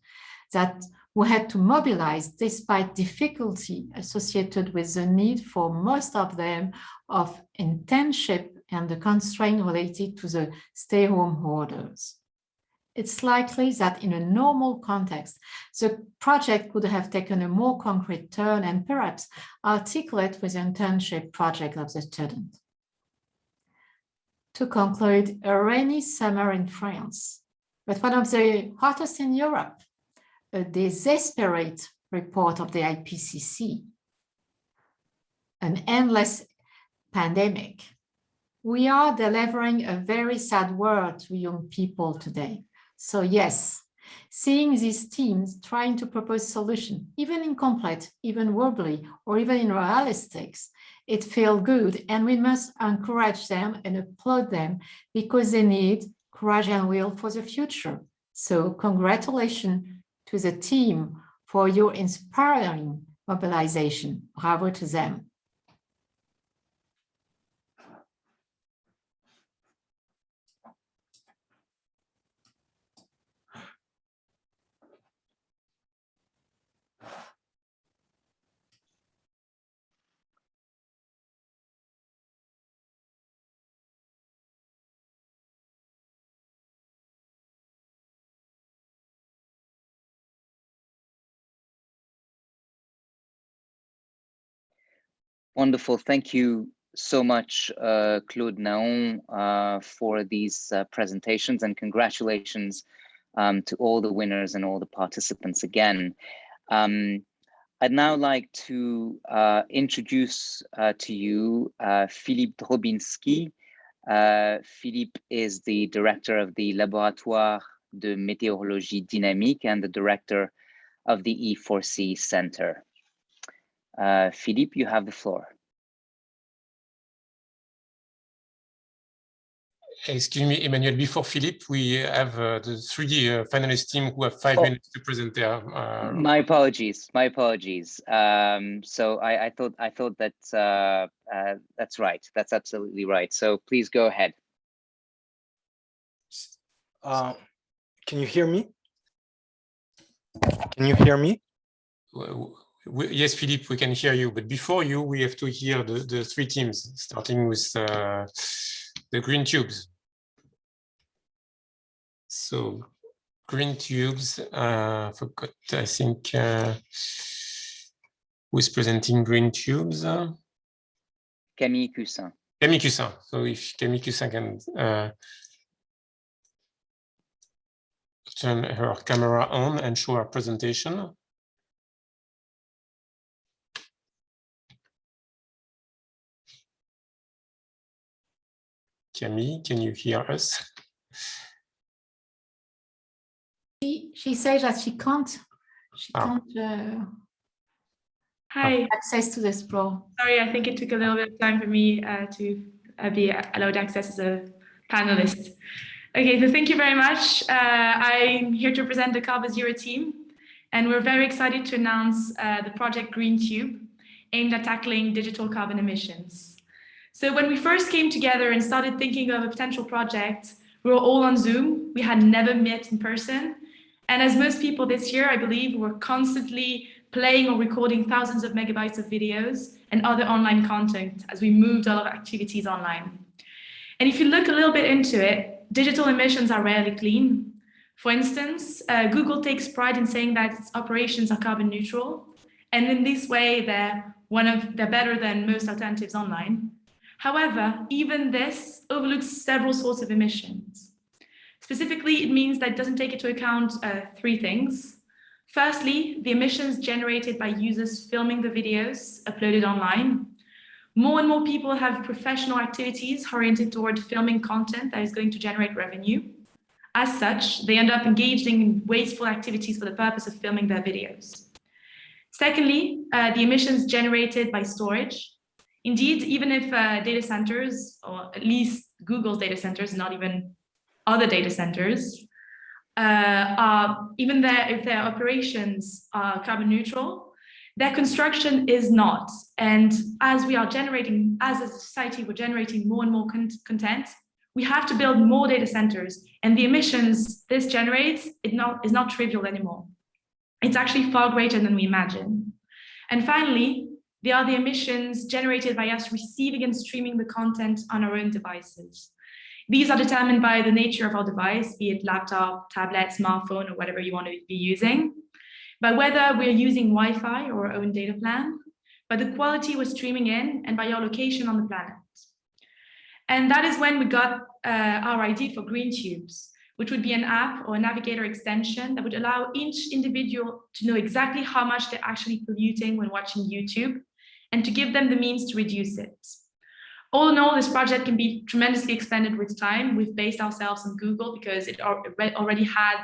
that who had to mobilize despite difficulty associated with the need for most of them of internship and the constraint related to the stay-home orders. It's likely that in a normal context, the project could have taken a more concrete turn and perhaps articulate with the internship project of the student. To conclude, a rainy summer in France, but one of the hottest in Europe, a desperate report of the IPCC, an endless pandemic. We are delivering a very sad word to young people today. So yes, seeing these teams trying to propose solutions, even incomplete, even wobbly, or even unrealistic, it feels good, and we must encourage them and applaud them because they need courage and will for the future. So congratulations to the team for your inspiring mobilization. Bravo to them. Wonderful. Thank you so much, Claude Naon, for these presentations, and congratulations to all the winners and all the participants again. I'd now like to introduce to you Philippe Robinski. Philippe is the director of the Laboratoire de Météorologie Dynamique and the director of the E4C Center. Philippe, you have the floor. Excuse me, Emmanuel, before Philippe, we have the 3D finalist team who have 5 minutes to present their... My apologies, my apologies. So I thought that that's right. That's absolutely right. So please go ahead. Can you hear me? Can you hear me? Yes, Philippe, we can hear you. But before you, we have to hear the 3 teams, starting with the Grin Tubes. So, Grin Tubes, forgot, I think, who's presenting Grin Tubes? Camille Cussin. Camille Cussin. So if Camille Cussin can turn her camera on and show her presentation. Camille, can you hear us? She says that she can't Hi. access to this pro. Sorry, I think it took a little bit of time for me to be allowed access as a panelist. Okay, so thank you very much. I'm here to present the Carbon Zero team, and we're very excited to announce the project Grin Tube, aimed at tackling digital carbon emissions. So when we first came together and started thinking of a potential project, we were all on Zoom. We had never met in person. And as most people this year, I believe, were constantly playing or recording thousands of megabytes of videos and other online content as we moved a lot of activities online. And if you look a little bit into it, digital emissions are rarely clean. For instance, Google takes pride in saying that its operations are carbon neutral. And in this way, they're better than most alternatives online. However, even this overlooks several sorts of emissions. Specifically, it means that it doesn't take into account three things. Firstly, the emissions generated by users filming the videos uploaded online. More and more people have professional activities oriented toward filming content that is going to generate revenue. As such, they end up engaging in wasteful activities for the purpose of filming their videos. Secondly, the emissions generated by storage. Indeed, even if data centers, or at least Google's data centers, not even other data centers, if their operations are carbon neutral, their construction is not. And as we are generating, as a society, we're generating more and more content, we have to build more data centers. And the emissions this generates is not trivial anymore. It's actually far greater than we imagine. And finally, there are the emissions generated by us receiving and streaming the content on our own devices. These are determined by the nature of our device, be it laptop, tablet, smartphone, or whatever you want to be using, by whether we're using Wi-Fi or our own data plan, by the quality we're streaming in, and by our location on the planet. And that is when we got our idea for Grin Tubes, which would be an app or a navigator extension that would allow each individual to know exactly how much they're actually polluting when watching YouTube, and to give them the means to reduce it. All in all, this project can be tremendously expanded with time. We've based ourselves on Google because it already had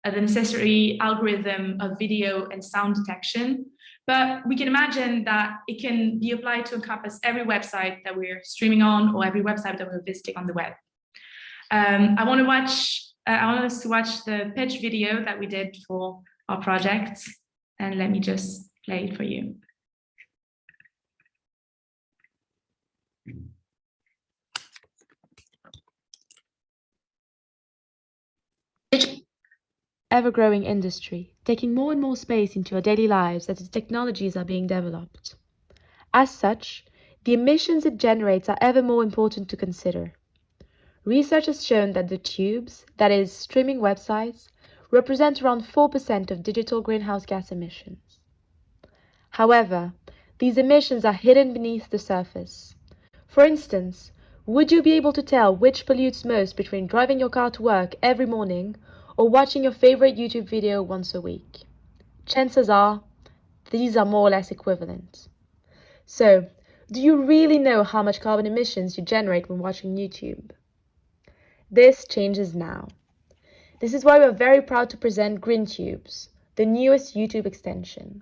the necessary algorithm of video and sound detection. But we can imagine that it can be applied to encompass every website that we're streaming on or every website that we're visiting on the web. I want us to watch the pitch video that we did for our project. And let me just play it for you. Ever-growing industry, taking more and more space into our daily lives as its technologies are being developed. As such, the emissions it generates are ever more important to consider. Research has shown that the tubes, that is, streaming websites, represent around 4% of digital greenhouse gas emissions. However, these emissions are hidden beneath the surface. For instance, would you be able to tell which pollutes most between driving your car to work every morning or watching your favorite YouTube video once a week? Chances are, these are more or less equivalent. So, do you really know how much carbon emissions you generate when watching YouTube? This changes now. This is why we're very proud to present Grin Tubes, the newest YouTube extension.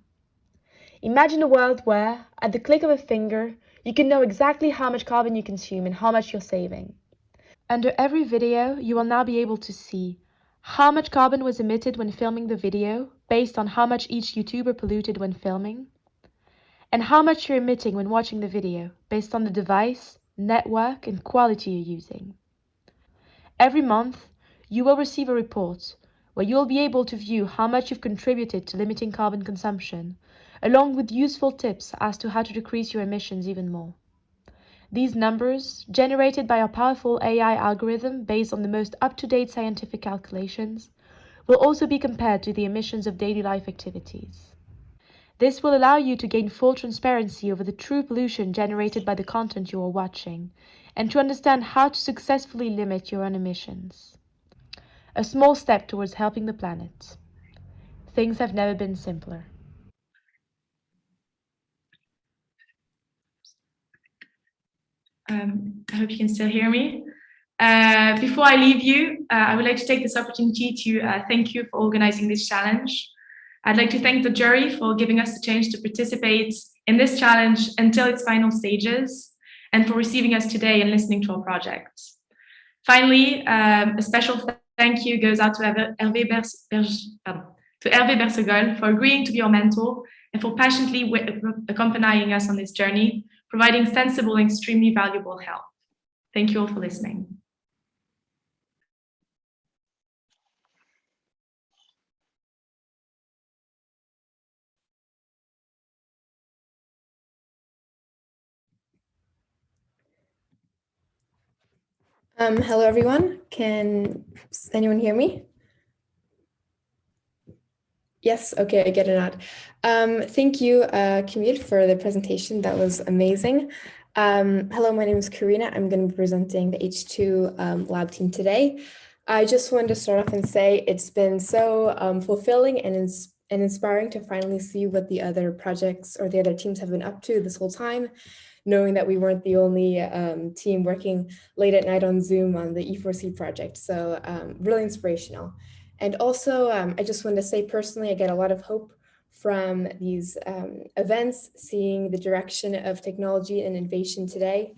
Imagine a world where, at the click of a finger, you can know exactly how much carbon you consume and how much you're saving. Under every video, you will now be able to see how much carbon was emitted when filming the video, based on how much each YouTuber polluted when filming, and how much you're emitting when watching the video, based on the device, network, and quality you're using. Every month, you will receive a report where you will be able to view how much you've contributed to limiting carbon consumption, along with useful tips as to how to decrease your emissions even more. These numbers, generated by our powerful AI algorithm based on the most up-to-date scientific calculations, will also be compared to the emissions of daily life activities. This will allow you to gain full transparency over the true pollution generated by the content you are watching, and to understand how to successfully limit your own emissions. A small step towards helping the planet. Things have never been simpler. I hope you can still hear me. Before I leave you, I would like to take this opportunity to thank you for organizing this challenge. I'd like to thank the jury for giving us the chance to participate in this challenge until its final stages, and for receiving us today and listening to our project. Finally, a special thank you goes out to Hervé Bersegol for agreeing to be our mentor and for passionately accompanying us on this journey, providing sensible and extremely valuable help. Thank you all for listening. Hello, everyone. Can anyone hear me? Yes, okay, I get a nod. Thank you, Camille, for the presentation. That was amazing. Hello, my name is Karina. I'm going to be presenting the H2 lab team today. I just wanted to start off and say it's been so fulfilling and inspiring to finally see what the other projects or the other teams have been up to this whole time, knowing that we weren't the only team working late at night on Zoom on the E4C project. So really inspirational. And also, I just wanted to say personally, I get a lot of hope from these events, seeing the direction of technology and innovation today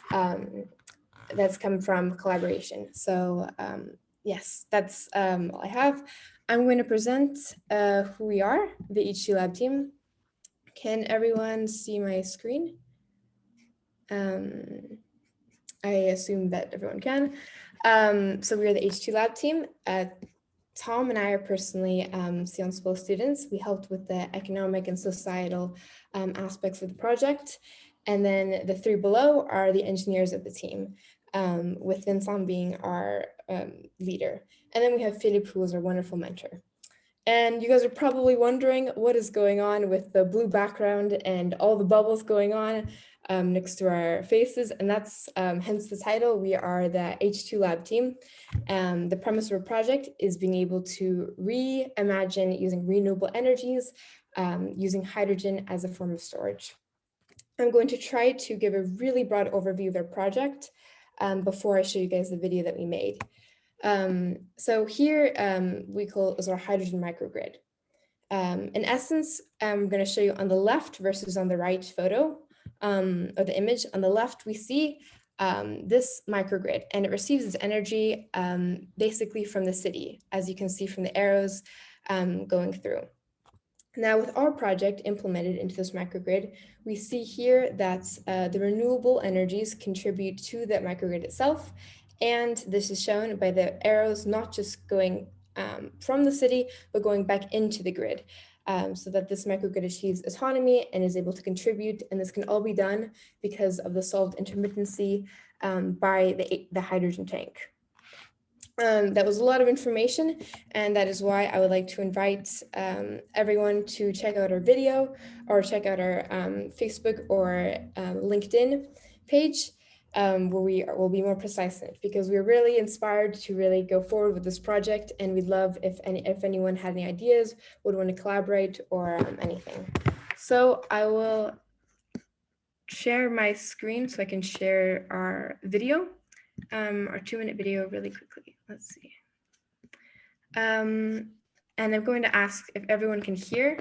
that's come from collaboration. So yes, that's all I have. I'm going to present who we are, the H2 Lab team. Can everyone see my screen? I assume that everyone can. So we are the H2 Lab team. Tom and I are personally Sciences Po students. We helped with the economic and societal aspects of the project. And then the three below are the engineers of the team, with Vincent being our leader. And then we have Philippe, who was our wonderful mentor. And you guys are probably wondering what is going on with the blue background and all the bubbles going on next to our faces. And that's hence the title. We are the H2 Lab team. The premise of our project is being able to reimagine using renewable energies, using hydrogen as a form of storage. I'm going to try to give a really broad overview of our project before I show you guys the video that we made. So here we call is our hydrogen microgrid. In essence, I'm going to show you on the left versus on the right photo of the image. On the left, we see this microgrid, and it receives its energy basically from the city, as you can see from the arrows going through. Now, with our project implemented into this microgrid, we see here that the renewable energies contribute to that microgrid itself. And this is shown by the arrows not just going from the city, but going back into the grid, so that this microgrid achieves autonomy and is able to contribute. And this can all be done because of the solved intermittency by the hydrogen tank. That was a lot of information, and that is why I would like to invite everyone to check out our video or check out our Facebook or LinkedIn page, where we will be more precise in it, because we're really inspired to really go forward with this project, and we'd love if anyone had any ideas, would want to collaborate or anything. So I will share my screen so I can share our video. Our 2-minute video really quickly. Let's see. And I'm going to ask if everyone can hear.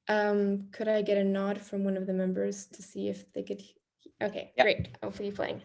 Could I get a nod from one of the members to see if they could? Okay, yeah. Great. Hopefully playing.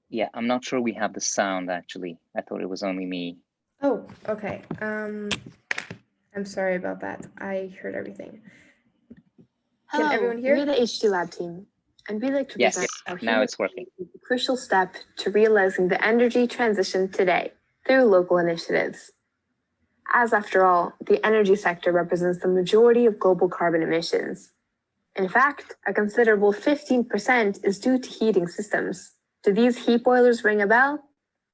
Yeah, I'm not sure we have the sound, actually. I thought it was only me. Oh, okay. I'm sorry about that. I heard everything. Hello, can everyone hear? We're the H2 Lab team, and we'd like to present our now it's working. Crucial step to realizing the energy transition today through local initiatives. As after all, the energy sector represents the majority of global carbon emissions. In fact, a considerable 15% is due to heating systems. Do these heat boilers ring a bell?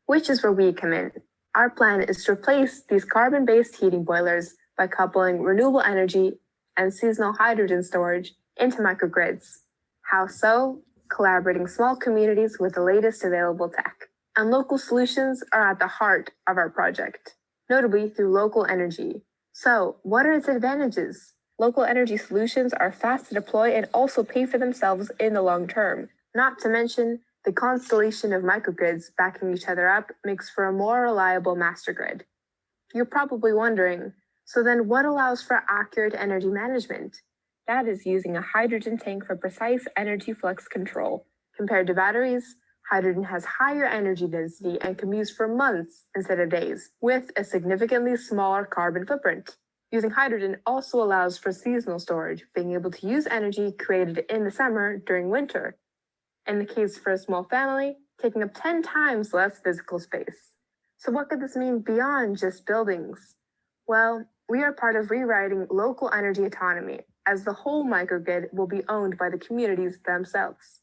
Which is where we come in. Our plan is to replace these carbon-based heating boilers by coupling renewable energy and seasonal hydrogen storage into microgrids. How so? Collaborating small communities with the latest available tech. And local solutions are at the heart of our project, notably through local energy. So, what are its advantages? Local energy solutions are fast to deploy and also pay for themselves in the long term. Not to mention, the constellation of microgrids backing each other up makes for a more reliable master grid. You're probably wondering, so then what allows for accurate energy management? That is using a hydrogen tank for precise energy flux control. Compared to batteries, hydrogen has higher energy density and can be used for months instead of days, with a significantly smaller carbon footprint. Using hydrogen also allows for seasonal storage, being able to use energy created in the summer during winter. In the case for a small family, taking up 10 times less physical space. So what could this mean beyond just buildings? Well, we are part of rewriting local energy autonomy, as the whole microgrid will be owned by the communities themselves.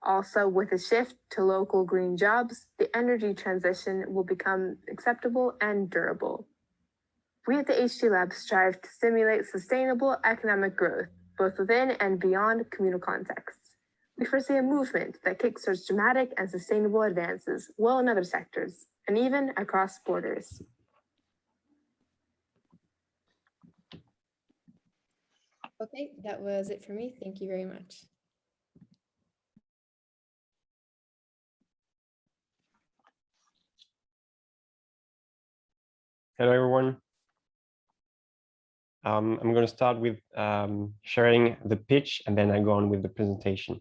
Also, with a shift to local green jobs, the energy transition will become acceptable and durable. We at the HT Lab strive to stimulate sustainable economic growth, both within and beyond communal contexts. We foresee a movement that kickstarts dramatic and sustainable advances well in other sectors, and even across borders. Okay, that was it for me. Thank you very much. Hello, everyone. I'm going to start with sharing the pitch, and then I go on with the presentation.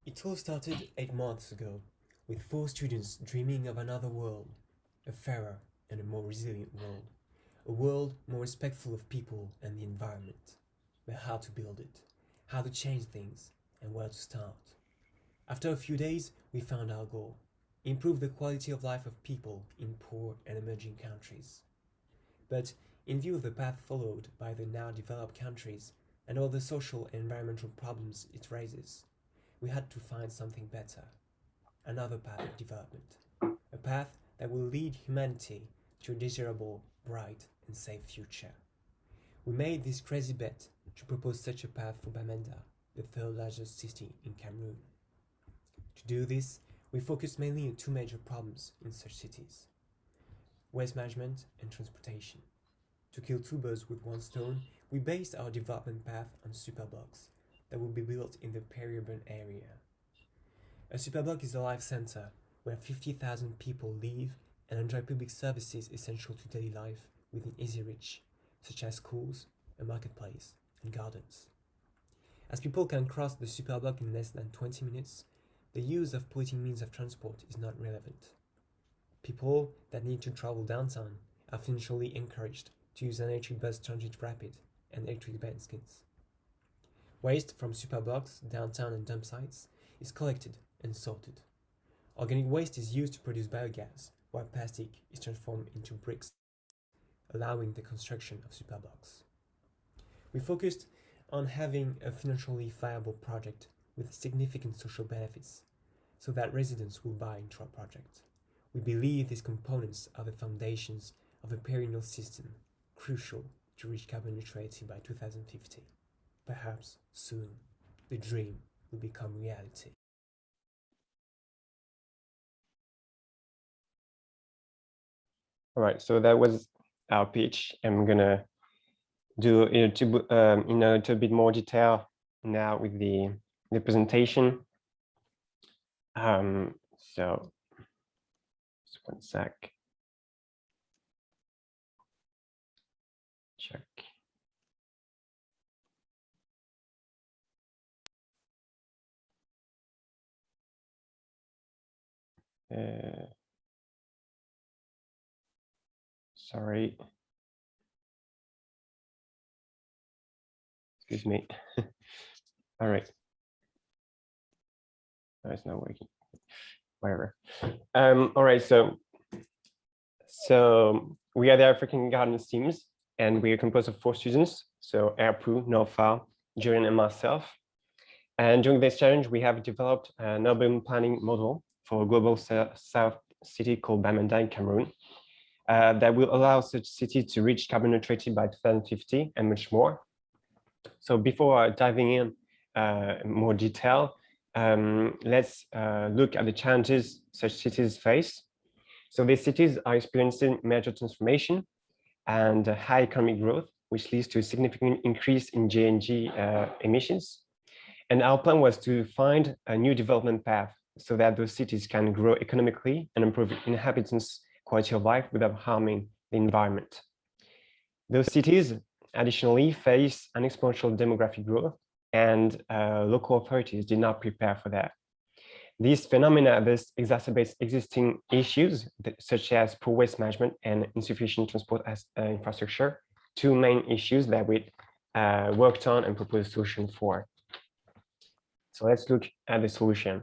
It all started 8 months ago, with 4 students dreaming of another world, a fairer and a more resilient world, a world more respectful of people and the environment. But how to build it, how to change things, and where to start. After a few days, we found our goal: improve the quality of life of people in poor and emerging countries. But in view of the path followed by the now developed countries and all the social and environmental problems it raises, we had to find something better, another path of development, a path that will lead humanity to a desirable, bright, and safe future. We made this crazy bet to propose such a path for Bamenda, the third largest city in Cameroon. To do this, we focused mainly on 2 major problems in such cities: waste management and transportation. To kill 2 birds with 1 stone, we based our development path on superblocks that will be built in the peri-urban area. A superblock is a life center where 50,000 people live and enjoy public services essential to daily life within easy reach, such as schools, a marketplace, and gardens. As people can cross the superblock in less than 20 minutes, the use of polluting means of transport is not relevant. People that need to travel downtown are financially encouraged to use an electric bus transit rapid and electric bicycles. Waste from superblocks, downtown, and dump sites is collected and sorted. Organic waste is used to produce biogas, while plastic is transformed into bricks, allowing the construction of superblocks. We focused on having a financially viable project with significant social benefits, so that residents will buy into our project. We believe these components are the foundations of a perennial system, crucial to reach carbon neutrality by 2050. Perhaps soon, the dream will become reality. All right, so that was our pitch. I'm gonna do it in a little bit more detail now with the presentation. So just 1 sec. Check. Sorry. Excuse me. All right. it's not working. Whatever. All right, so we are the African Gardens teams, and we are composed of 4 students. So Erpu, Nofa, Julian, and myself. And during this challenge, we have developed an urban planning model for a global south city called Bamenda in Cameroon that will allow such city to reach carbon neutrality by 2050 and much more. So before diving in more detail, let's look at the challenges such cities face. So these cities are experiencing major transformation and high economic growth, which leads to a significant increase in GHG emissions. And our plan was to find a new development path so that those cities can grow economically and improve inhabitants' quality of life without harming the environment. Those cities additionally face an exponential demographic growth, and local authorities did not prepare for that. These phenomena thus exacerbates existing issues such as poor waste management and insufficient transport infrastructure, 2 main issues that we worked on and proposed a solution for. So let's look at the solution.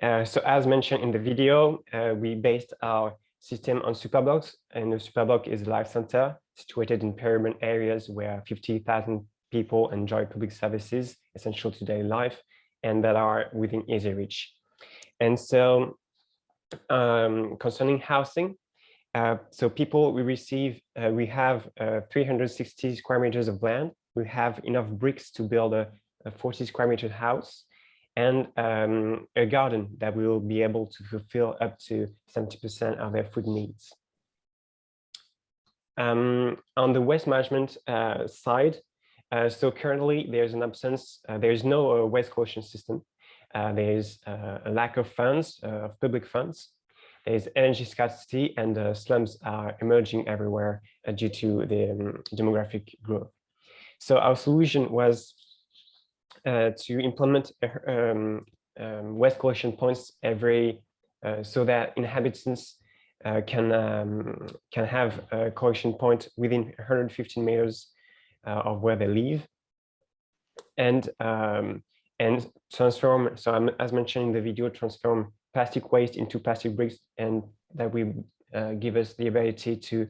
So as mentioned in the video, we based our system on superblocks, and the superblock is a life center situated in peri-urban areas where 50,000 people enjoy public services essential to daily life and that are within easy reach. And so concerning housing, so people we receive, we have 360 square meters of land. We have enough bricks to build a 40 square meter house and a garden that will be able to fulfill up to 70% of their food needs. On the waste management side, so currently there's an absence, there's no waste collection system. There's a lack of funds, of public funds. There's energy scarcity, and slums are emerging everywhere due to the demographic growth. So our solution was to implement waste collection points so that inhabitants can have a collection point within 115 meters of where they live, and transform, so as mentioned in the video, transform plastic waste into plastic bricks, and that will give us the ability to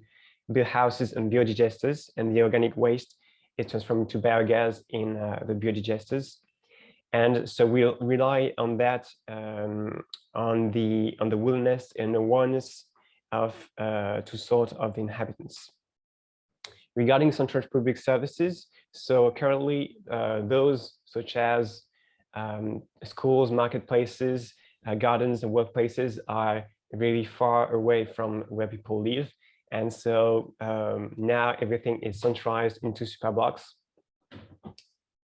build houses and biodigesters, and the organic waste is transformed into biogas in the biodigesters. And so we'll rely on that, on the willingness and awareness of to sort of the inhabitants. Regarding central public services, so currently those such as schools, marketplaces, gardens, and workplaces are really far away from where people live. And so now everything is centralized into superblocks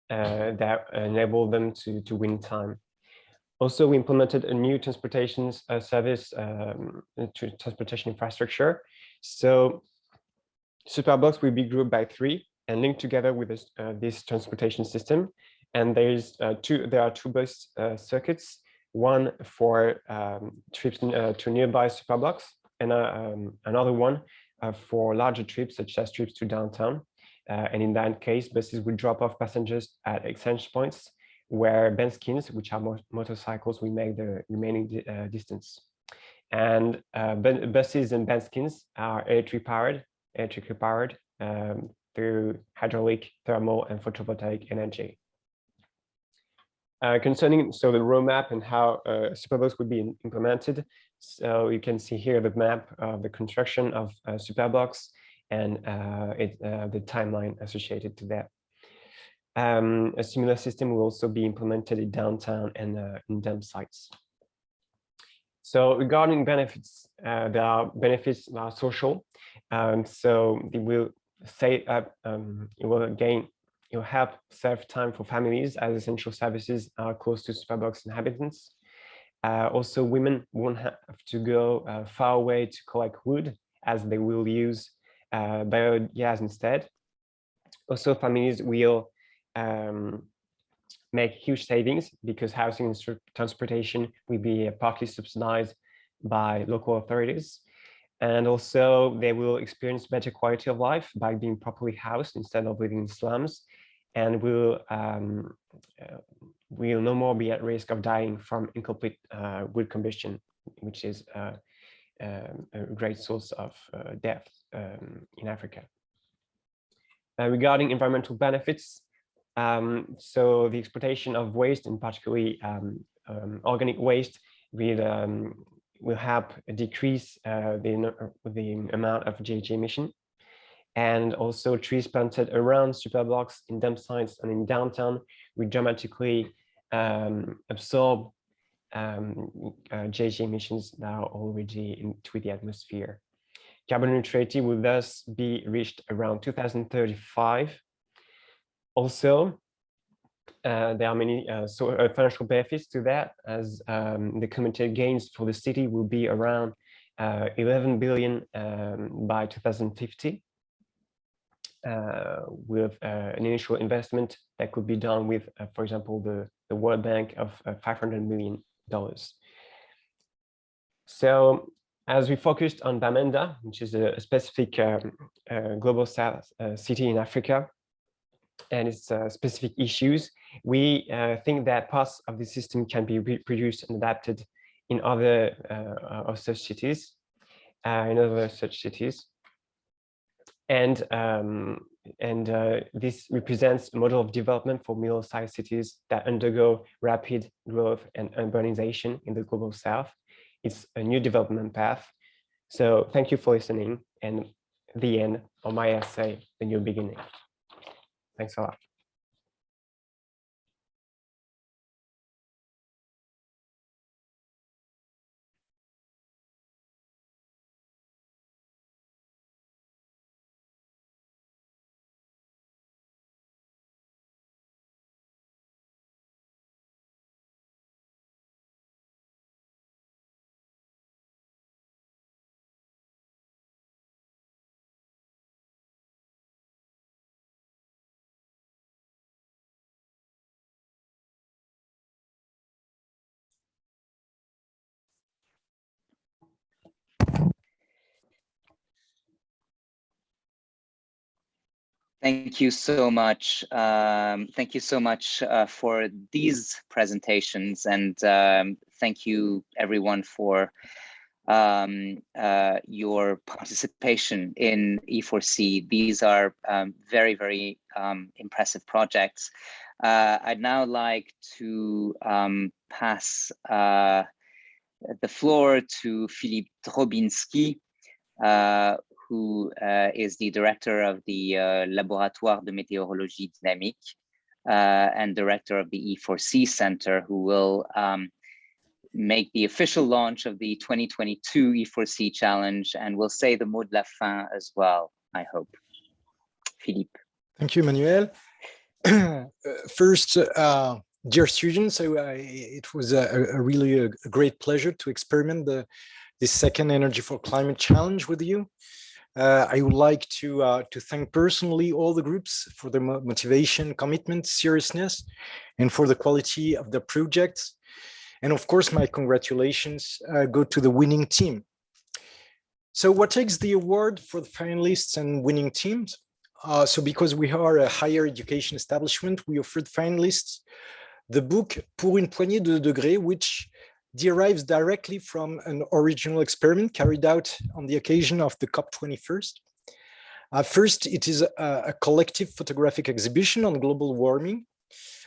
that enable them to win time. Also, we implemented a new transportation service, transportation infrastructure. So superblocks will be grouped by 3 and linked together with this transportation system. And there are 2 bus circuits, one for trips to nearby superblocks, and another one for larger trips, such as trips to downtown. And in that case, buses will drop off passengers at exchange points where benskins, which are motorcycles, will make the remaining distance. And buses and benskins are electrically powered through hydraulic, thermal, and photovoltaic energy. Concerning the roadmap and how superblocks would be implemented, so you can see here the map of the construction of superblocks and the timeline associated to that. A similar system will also be implemented in downtown and in dump sites. So regarding benefits, there are benefits that are social. So it will it will help save time for families as essential services are close to superblocks inhabitants. Also, women won't have to go far away to collect wood, as they will use biogas instead. Also, families will make huge savings because housing and transportation will be partly subsidized by local authorities. And also they will experience better quality of life by being properly housed instead of living in slums, and will will no more be at risk of dying from incomplete wood combustion, which is a great source of death in Africa. Regarding environmental benefits, so the exploitation of waste, and particularly organic waste, will help decrease the amount of GHG emission. And also trees planted around superblocks in dump sites and in downtown will dramatically absorb GHG emissions now already into the atmosphere. Carbon neutrality will thus be reached around 2035. Also, there are many financial benefits to that, as the cumulative gains for the city will be around 11 billion by 2050, with an initial investment that could be done with, for example, the World Bank of $500 million. So, as we focused on Bamenda, which is a specific global south city in Africa, and its specific issues, we think that parts of the system can be reproduced and adapted in other such cities, And this represents a model of development for middle-sized cities that undergo rapid growth and urbanization in the global south. It's a new development path. So thank you for listening, and the end of my essay, The New Beginning. Thanks a lot. Thank you so much. Thank you so much for these presentations, and thank you everyone for your participation in E4C. These are very, very impressive projects. I'd now like to pass the floor to Philippe Robinski, who is the director of the Laboratoire de Météorologie Dynamique and director of the E4C Center, who will make the official launch of the 2022 E4C Challenge, and will say the mot de la fin as well, I hope. Philippe. Thank you, Emmanuel. First, dear students, it was a really great pleasure to experiment this second Energy for Climate Challenge with you. I would like to thank personally all the groups for their motivation, commitment, seriousness, and for the quality of the projects. And of course, my congratulations go to the winning team. So what takes the award for the finalists and winning teams? So because we are a higher education establishment, we offered finalists the book Pour une poignée de degrés, which derives directly from an original experiment carried out on the occasion of the COP21. First, it is a collective photographic exhibition on global warming.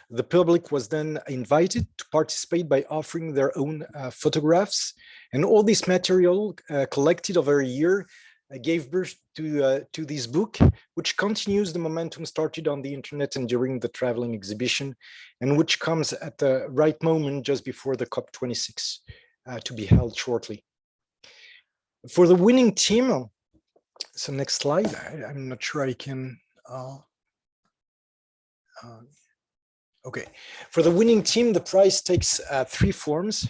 The public was then invited to participate by offering their own photographs, and all this material collected over a year gave birth to this book, which continues the momentum started on the internet and during the traveling exhibition, and which comes at the right moment just before the COP26 to be held shortly. For the winning team, so next slide, I'm not sure I can, okay. For the winning team, the prize takes three forms.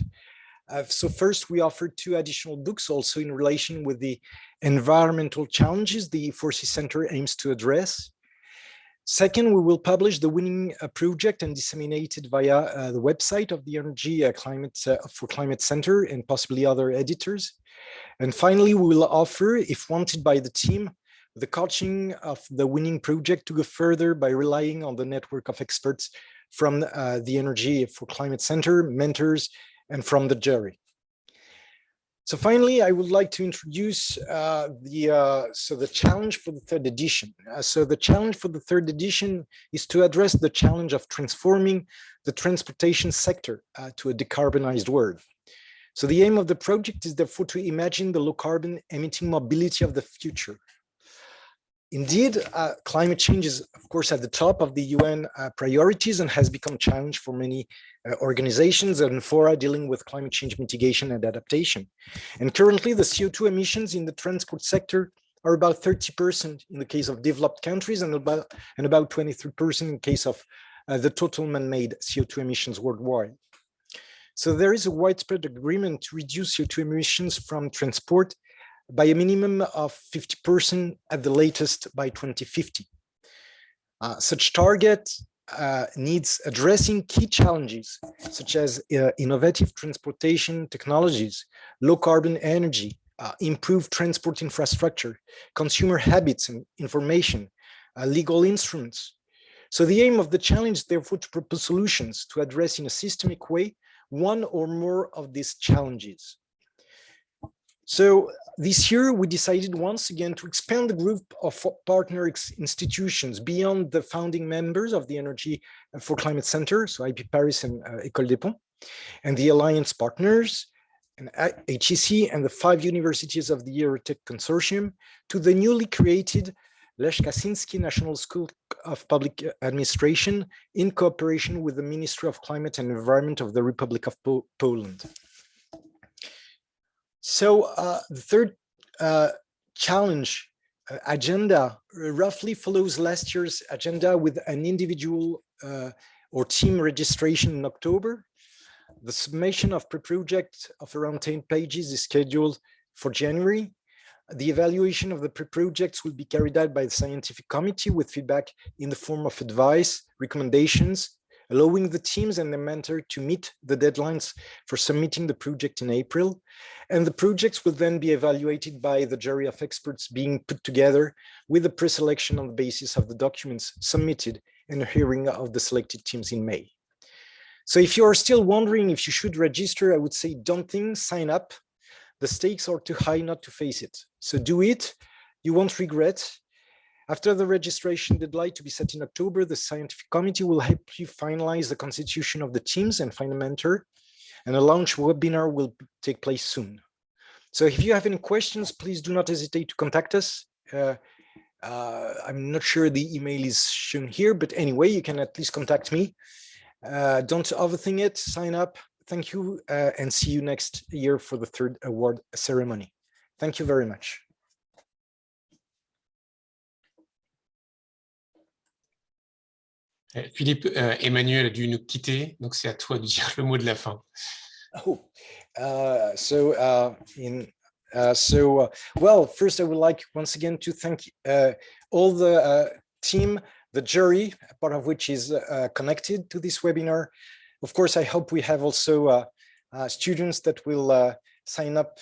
So first, we offered 2 additional books also in relation with the environmental challenges the E4C Center aims to address. Second, we will publish the winning project and disseminate it via the website of the Energy for Climate Center and possibly other editors. And finally, we will offer, if wanted by the team, the coaching of the winning project to go further by relying on the network of experts from the Energy for Climate Center, mentors, and from the jury. So finally, I would like to introduce the challenge for the third edition. So the challenge for the third edition is to address the challenge of transforming the transportation sector to a decarbonized world. So the aim of the project is therefore to imagine the low carbon emitting mobility of the future. Indeed, climate change is, of course, at the top of the UN priorities and has become a challenge for many organizations and fora dealing with climate change mitigation and adaptation. And currently, the CO2 emissions in the transport sector are about 30% in the case of developed countries and about 23% in case of the total man-made CO2 emissions worldwide. So there is a widespread agreement to reduce CO2 emissions from transport by a minimum of 50% at the latest by 2050. Such target needs addressing key challenges such as innovative transportation technologies, low carbon energy, improved transport infrastructure, consumer habits and information, legal instruments. So the aim of the challenge, therefore, to propose solutions to address in a systemic way one or more of these challenges. So this year, we decided once again to expand the group of partner institutions beyond the founding members of the Energy for Climate Center, so IP Paris and École des Ponts, and the Alliance partners, and HEC, and the 5 universities of the Eurotech Consortium, to the newly created Lech Kaczynski National School of Public Administration in cooperation with the Ministry of Climate and Environment of the Republic of Poland. So the third challenge agenda roughly follows last year's agenda with an individual or team registration in October. The submission of pre-project of around 10 pages is scheduled for January. The evaluation of the pre-projects will be carried out by the scientific committee with feedback in the form of advice, recommendations, allowing the teams and the mentor to meet the deadlines for submitting the project in April. And the projects will then be evaluated by the jury of experts being put together with a pre-selection on the basis of the documents submitted and a hearing of the selected teams in May. So if you are still wondering if you should register, I would say don't think, sign up. The stakes are too high not to face it. So do it, you won't regret. After the registration deadline to be set in October, the scientific committee will help you finalize the constitution of the teams and find a mentor, and a launch webinar will take place soon. So if you have any questions, please do not hesitate to contact us. I'm not sure the email is shown here, but anyway, you can at least contact me. Don't overthink it, sign up. Thank you, and see you next year for the third award ceremony. Thank you very much. Philippe, Emmanuel a dû nous quitter, donc c'est à toi de dire le mot de la fin. Oh, well, first I would like once again to thank all the team, the jury, part of which is connected to this webinar. Of course, I hope we have also students that will sign up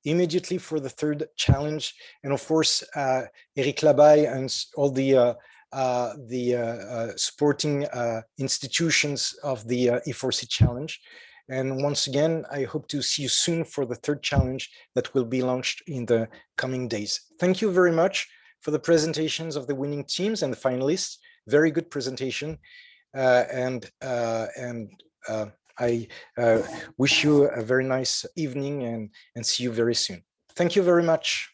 immediately for the third challenge. And of course, Eric Labaye and all the supporting institutions of the E4C challenge. And once again, I hope to see you soon for the third challenge that will be launched in the coming days. Thank you very much for the presentations of the winning teams and the finalists. Very good presentation. I wish you a very nice evening and see you very soon. Thank you very much.